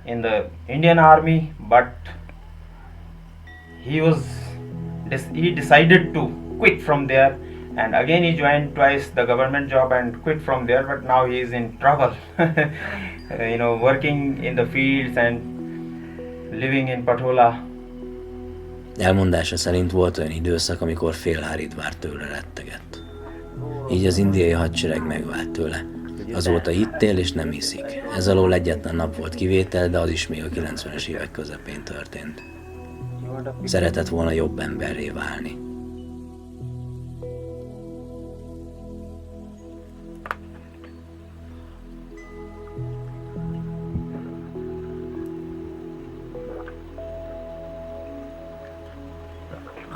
in the Indian Army, but he decided to quit from there, and again he joined twice the government job and quit from there. But now he is in trouble, working in the fields and living in Pathola. Elmondása szerint volt olyan időszak, amikor fél Haridwar tőle rettegett. Így az indiai hadsereg megvált tőle. Azóta itt él és nem iszik. Ez alól egyetlen nap volt kivétel, de az is még a 90-es évek közepén történt. Szeretett volna jobb emberré válni.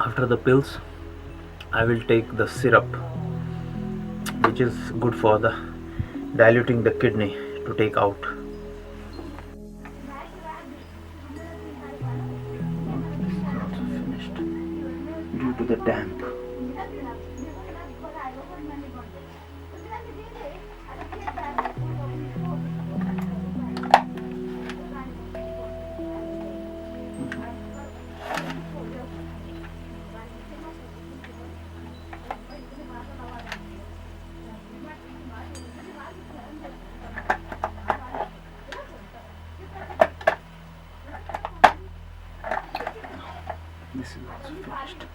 After the pills, I will take the syrup, which is good for the diluting the kidney to take out. Finished due to the damp. This is also finished.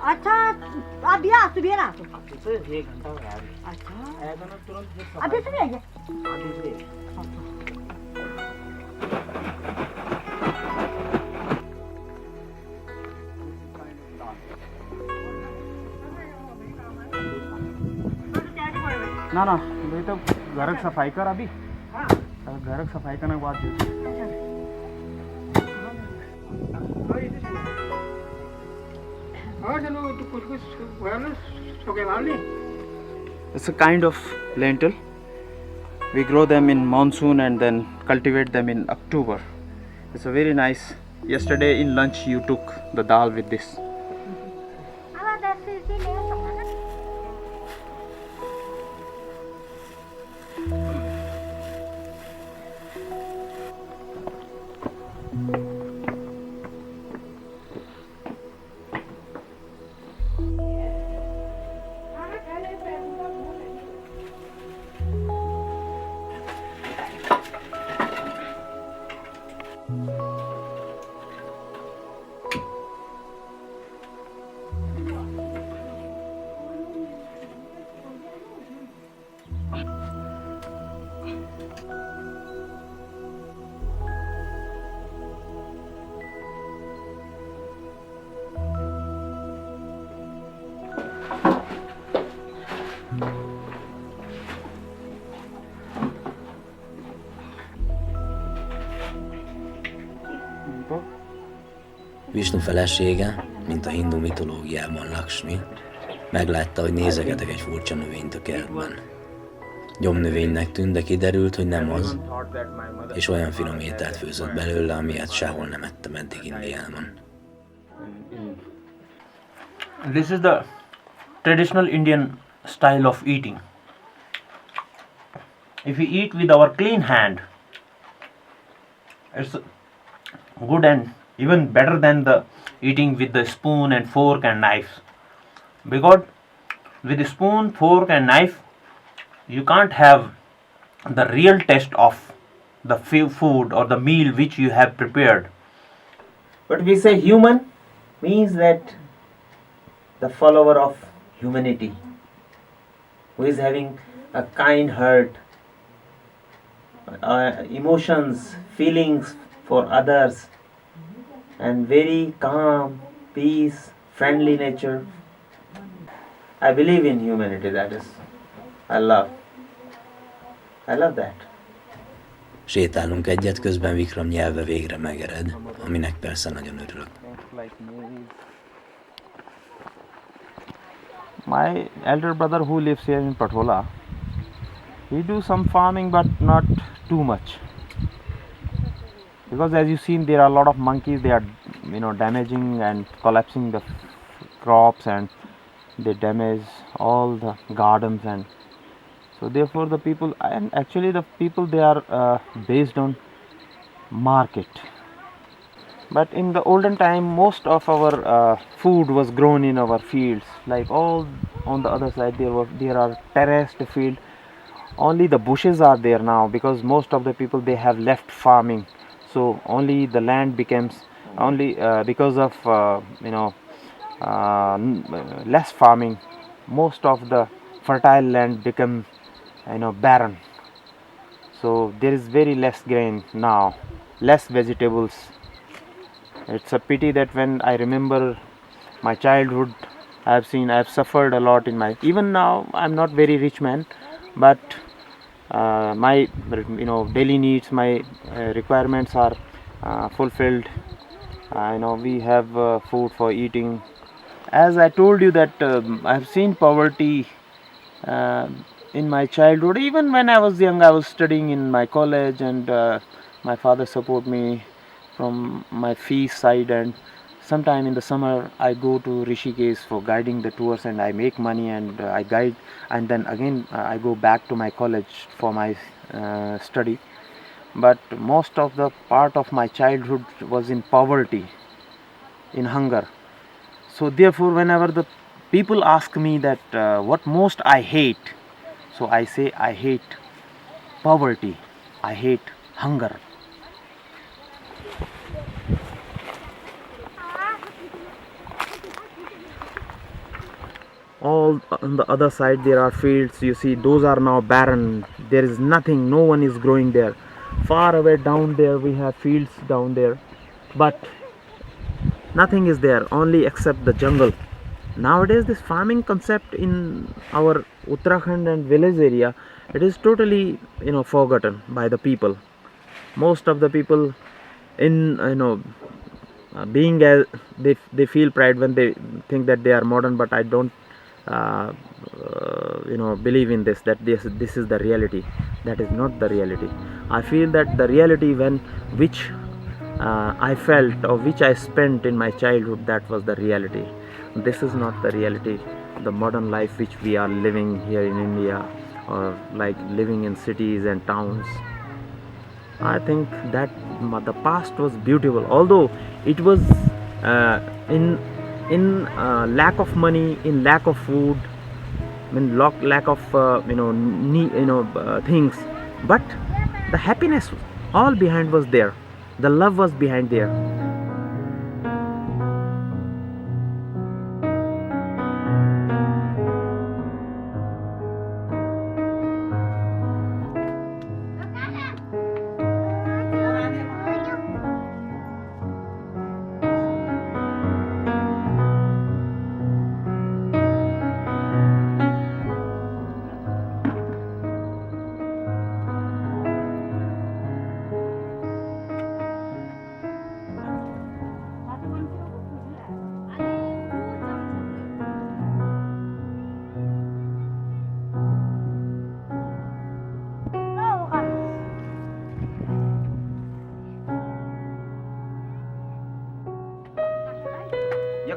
अच्छा अभी आ सुबह ना तो एक घंटा हो गया अभी अच्छा आएगा ना तुरंत अभी सुबह आइए अभी से ना ना अभी तो घर की सफाई कर अभी घर की सफाई करने के बाद It's a kind of lentil. We grow them in monsoon and then cultivate them in October. It's a very nice. Yesterday in lunch you took the dal with this. Visnu felesége, mint a hindu mitológiában Lakshmi, meglátta, hogy nézegetek egy furcsa növényt a kertben. Gyomnövénynek tűnt, de kiderült, hogy nem az, és olyan finom ételt főzött belőle, amilyet sehol nem ettem eddig Indiában. This is the traditional Indian style of eating. If we eat with our clean hand, it's good and even better than the eating with the spoon and fork and knife. Because with the spoon, fork and knife, you can't have the real taste of the food or the meal which you have prepared. But we say human means that the follower of humanity, who is having a kind heart, emotions, feelings for others, and very calm, peace, friendly nature. I believe in humanity, that is, I love that. Sétálunk egyet, közben Vikram nyelve végre megered, aminek persze nagyon örülök. My elder brother who lives here in Pathola, he do some farming but not too much. Because as you seen, there are a lot of monkeys. They are, damaging and collapsing the crops, and they damage all the gardens, and so therefore the people, and actually the people, they are based on market. But in the olden time, most of our food was grown in our fields. Like all on the other side, there are terraced field. Only the bushes are there now, because most of the people, they have left farming. So only the land becomes only because of less farming. Most of the fertile land become barren. So there is very less grain now, less vegetables. It's a pity that when I remember my childhood, I have suffered a lot in my, even now I'm not very rich man, but my daily needs, my requirements are fulfilled. We have food for eating. As I told you that I have seen poverty in my childhood. Even when I was young, I was studying in my college, and my father support me from my fees side, and sometime in the summer I go to Rishikesh for guiding the tours, and I make money, and I guide, and then again I go back to my college for my study. But most of the part of my childhood was in poverty, in hunger. So therefore, whenever the people ask me that what most I hate, so I say I hate poverty, I hate hunger. All on the other side there are fields, you see, those are now barren. There is nothing, no one is growing there. Far away down there we have fields down there, but nothing is there, only except the jungle. Nowadays this farming concept in our Uttarakhand and village area, it is totally forgotten by the people. Most of the people in being as they feel pride when they think that they are modern, but I don't believe in this, that this is the reality. That is not the reality. I feel that the reality which I felt or which I spent in my childhood, that was the reality. This is not the reality, the modern life which we are living here in India, or like living in cities and towns. I think that the past was beautiful, although it was in lack of money, in lack of food, in lack of things, but the happiness all behind was there, the love was behind there.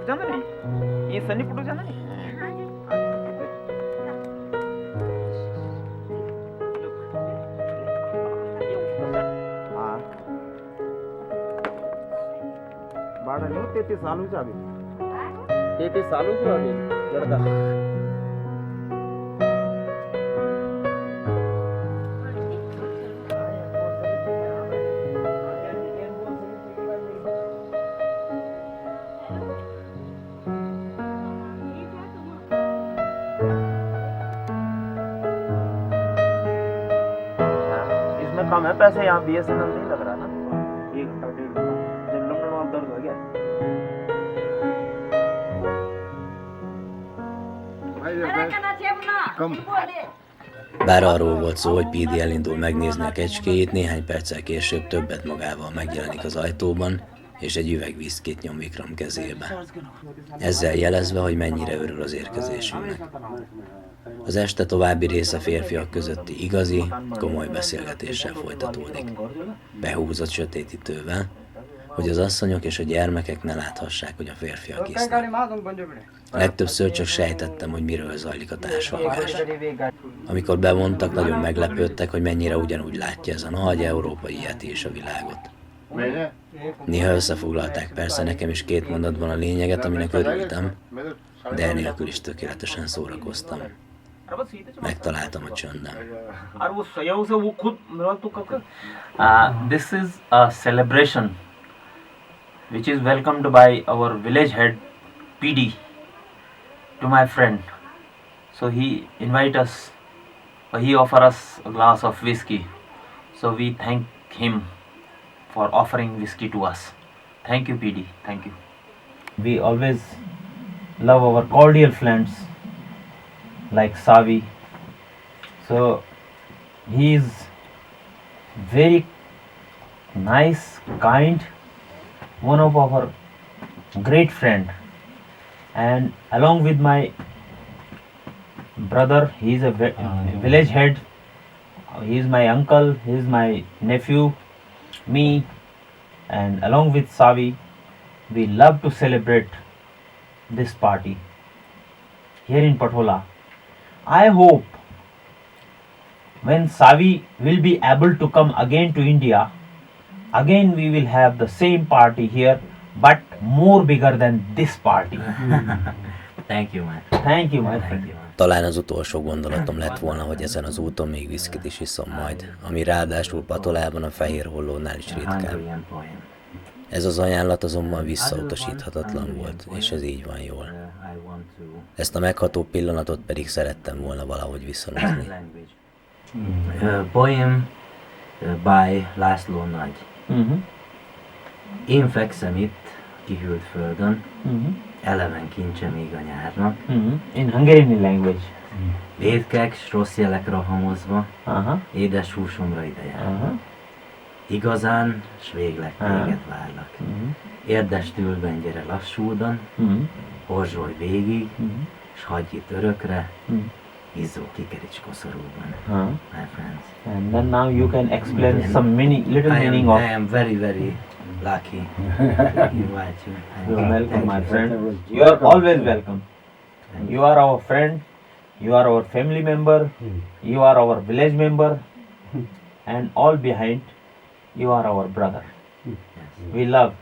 जाना नहीं, ये सनी पुटो जाना नहीं। हाँ, बाड़ा नहीं 33 साल हो जाबे, 33 साल हो जाबे लड़का। कम है पैसे यहाँ, BSNL नहीं लग रहा ना, 1 घंटा 1.5 घंटा, जब लंबा दर्द हो गया Bár arról volt szó, hogy Pidi elindul megnézni a kecskéjét, néhány perccel később többet magával megjelenik az ajtóban, és egy üveg viszkit nyom Vikram kezébe. Ezzel jelezve, hogy mennyire örül az érkezésünknek. Az este további része férfiak közötti igazi, komoly beszélgetéssel folytatódik. Behúzott sötétítővel, hogy az asszonyok és a gyermekek ne láthassák, hogy a férfiak isznak. Legtöbbször csak sejtettem, hogy miről zajlik a társalgás. Amikor bevontak, nagyon meglepődtek, hogy mennyire ugyanúgy látja ez a nagy európai yeti is a világot. Néha összefoglalták persze nekem is 2 mondatban a lényeget, aminek örültem, de enélkül is tökéletesen szórakoztam. Megtaláltam a csöndem. This is a celebration which is welcomed by our village head PD to my friend. So he invite us, he offer us a glass of whiskey. So we thank him for offering whiskey to us. Thank you, PD. Thank you. We always love our cordial friends like Savi. So he is very nice, kind, one of our great friend. And along with my brother, he is a village head. He is my uncle, he is my nephew, me, and along with Savi, we love to celebrate this party here in Pathola. I hope when Savi will be able to come again to India, again we will have the same party here, but more bigger than this party. Thank you, man. Thank you, my friend. Talán az utolsó gondolatom lett volna, hogy ezen az úton még viszkit is iszom majd, ami ráadásul Patholában a fehér hollónál is ritkább. Ez az ajánlat azonban visszautasíthatatlan volt, és ez így van jól. Ezt a megható pillanatot pedig szerettem volna valahogy viszonozni. Poem by László Nagy. Én fekszem itt, kihűlt földön, eleven kincse még a nyárnak. In Hungarian language. Vétkek s rossz jelek rohamozva, édes húsomra ide járnak. Igazán, s végleg téged várlak. Érdes tülben gyere lassúdan, horzsolj végig, s hagyj itt örökre, izzó kikerics koszorúban. My friends. And then now you can explain some little meaning of. I am very, very lucky to invite you. You are welcome, my friend. You are always welcome. You are our friend. You are our family member. You are our village member. And all behind, you are our brother. We love.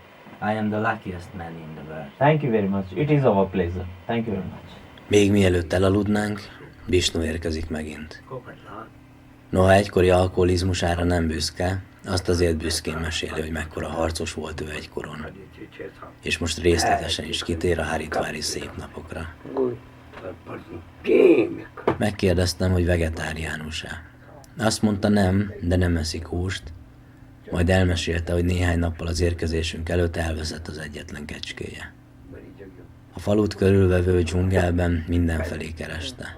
I am the luckiest man in the world. Thank you very much. It is our pleasure. Thank you very much. Még mielőtt elaludnánk, Vishnu érkezik megint. Noha egykori alkoholizmusára nem büszke, azt azért büszkén meséli, hogy mekkora harcos volt ő egykoron. És most részletesen is kitér a haridwari szép napokra. Megkérdeztem, hogy vegetáriánus-e. Azt mondta nem, de nem eszik húst. Majd elmesélte, hogy néhány nappal az érkezésünk előtt elveszett az egyetlen kecskéje. A falut körülvevő dzsungelben mindenfelé kereste.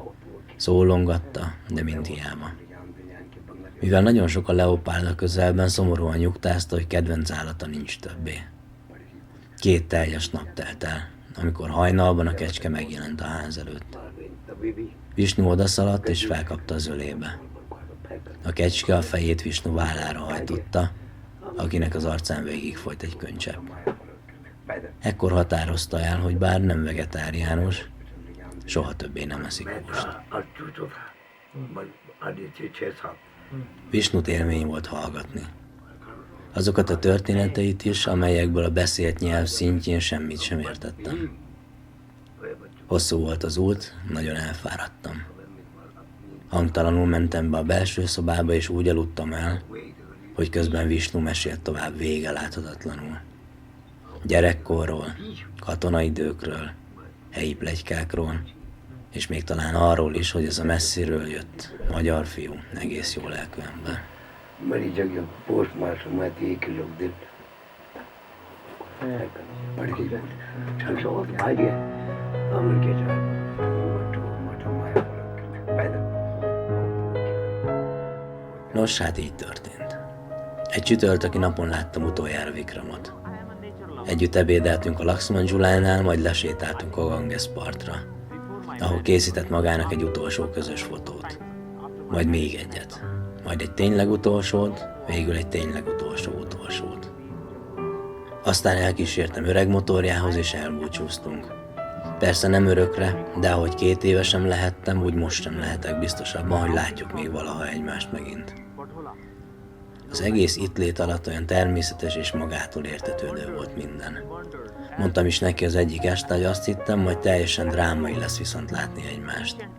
Szólongatta, de mind hiába. Mivel nagyon sok a leopárd a közelben, szomorúan nyugtázta, hogy kedvenc állata nincs többé. 2 teljes nap telt el, amikor hajnalban a kecske megjelent a ház előtt. Vishnu odaszaladt és felkapta az ölébe. A kecske a fejét Vishnu vállára hajtotta, akinek az arcán végigfolyt egy könycsepp. Ekkor határozta el, hogy bár nem vegetáriánus, soha többé nem eszik húst. Vishnut élmény volt hallgatni. Azokat a történeteit is, amelyekből a beszélt nyelv szintjén semmit sem értettem. Hosszú volt az út, nagyon elfáradtam. Hangtalanul mentem be a belső szobába, és úgy aludtam el, hogy közben Vishnu mesélt tovább vége láthatatlanul. Gyerekkorról, katonaidőkről, helyi pletykákról, és még talán arról is, hogy ez a messziről jött magyar fiú, egész jó lelkű ember. Nos, hát így történt. Egy csütörtöki napon láttam utoljára Vikramot. Együtt ebédeltünk a Laxman-Dzsulánál, majd lesétáltunk a Ganges partra, ahol készített magának egy utolsó közös fotót. Majd még egyet. Majd egy tényleg utolsót, végül egy tényleg utolsót. Aztán elkísértem öreg motorjához, és elbúcsúztunk. Persze nem örökre, de ahogy 2 évesen lehettem, úgy most sem lehetek biztosabban, hogy látjuk még valaha egymást megint. Az egész itt lét alatt olyan természetes és magától értetődő volt minden. Mondtam is neki az egyik este, hogy azt hittem, hogy teljesen drámai lesz viszont látni egymást.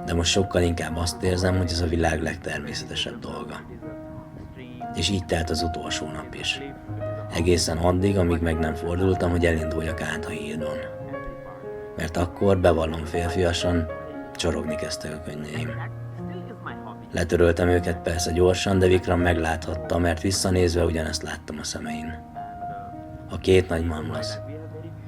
De most sokkal inkább azt érzem, hogy ez a világ legtermészetesebb dolga. És így telt az utolsó nap is. Egészen addig, amíg meg nem fordultam, hogy elinduljak át a hídon. Mert akkor, bevallom férfiasan, csorogni kezdtek a könnyeim. Letöröltem őket persze gyorsan, de Vikram megláthatta, mert visszanézve ugyanezt láttam a szemein. A 2 nagy mamlasz.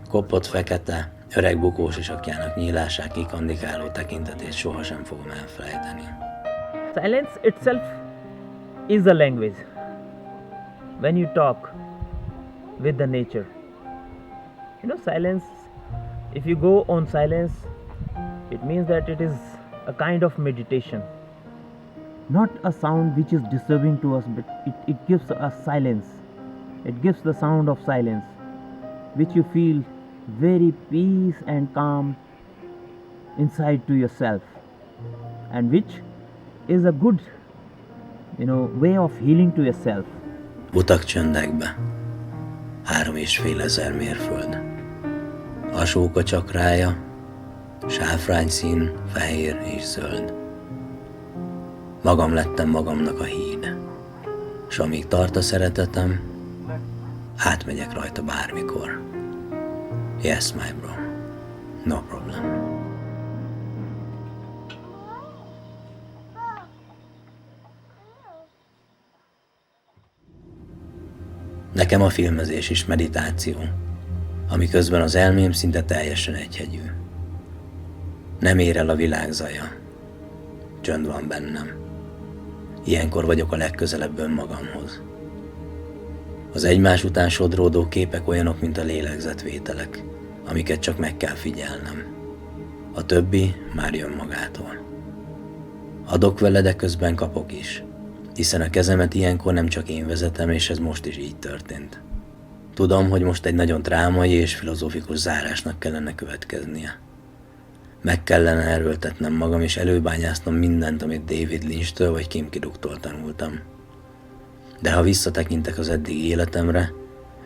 Kopott fekete, öreg bukós isakjának nyílásákig kandikáló tekintetét sohasem fogom elfelejteni. Silence itself is a language. When you talk with the nature, silence, if you go on silence, it means that it is a kind of meditation. Not a sound which is disturbing to us, but it gives us silence. It gives the sound of silence, which you feel very peace and calm inside to yourself, and which is a good, way of healing to yourself. Utak csöndekbe. 3500 mérföld. Asóka csakrája, sáfrányszín, fehér és zöld. Magam lettem magamnak a híd, s amíg tart a szeretetem, átmegyek rajta bármikor. Yes, my bro. No problem. Nekem a filmezés is meditáció, amiközben az elmém szinte teljesen egyhegyű. Nem ér el a világ zaja. Csönd van bennem. Ilyenkor vagyok a legközelebb önmagamhoz. Az egymás után sodródó képek olyanok, mint a lélegzetvételek, amiket csak meg kell figyelnem. A többi már jön magától. Adok vele, de közben kapok is, hiszen a kezemet ilyenkor nem csak én vezetem, és ez most is így történt. Tudom, hogy most egy nagyon drámai és filozófikus zárásnak kellene következnie. Meg kellene erőltetnem magam, és előbányáznom mindent, amit David Lynch-től vagy Kim Kiduktól tanultam. De ha visszatekintek az eddigi életemre,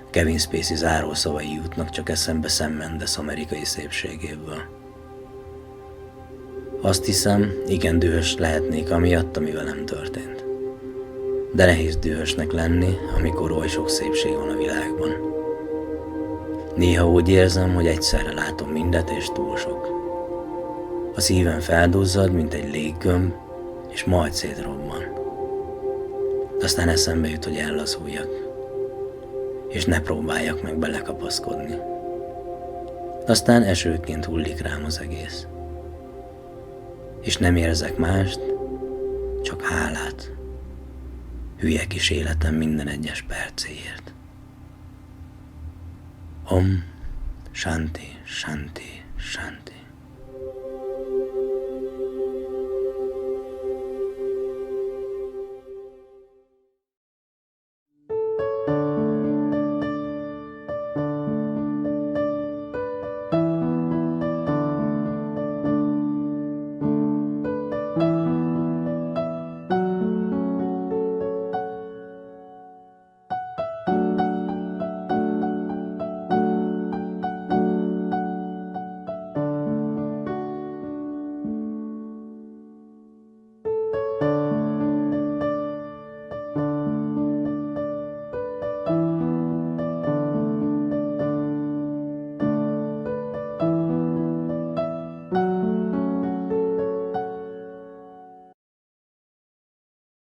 Kevin Spacey zárószavai jutnak csak eszembe Sam Mendes amerikai szépségéből. Azt hiszem, igen dühös lehetnék amiatt, ami velem történt. De nehéz dühösnek lenni, amikor oly sok szépség van a világban. Néha úgy érzem, hogy egyszerre látom mindet, és túl sok. A szívem felduzzad, mint egy léggömb, és majd szétrobban. Aztán eszembe jut, hogy ellazuljak, és ne próbáljak meg belekapaszkodni. Aztán esőként hullik rám az egész. És nem érzek mást, csak hálát. Hülye kis életem minden egyes percéért. Om, Shanti, Shanti, Shanti.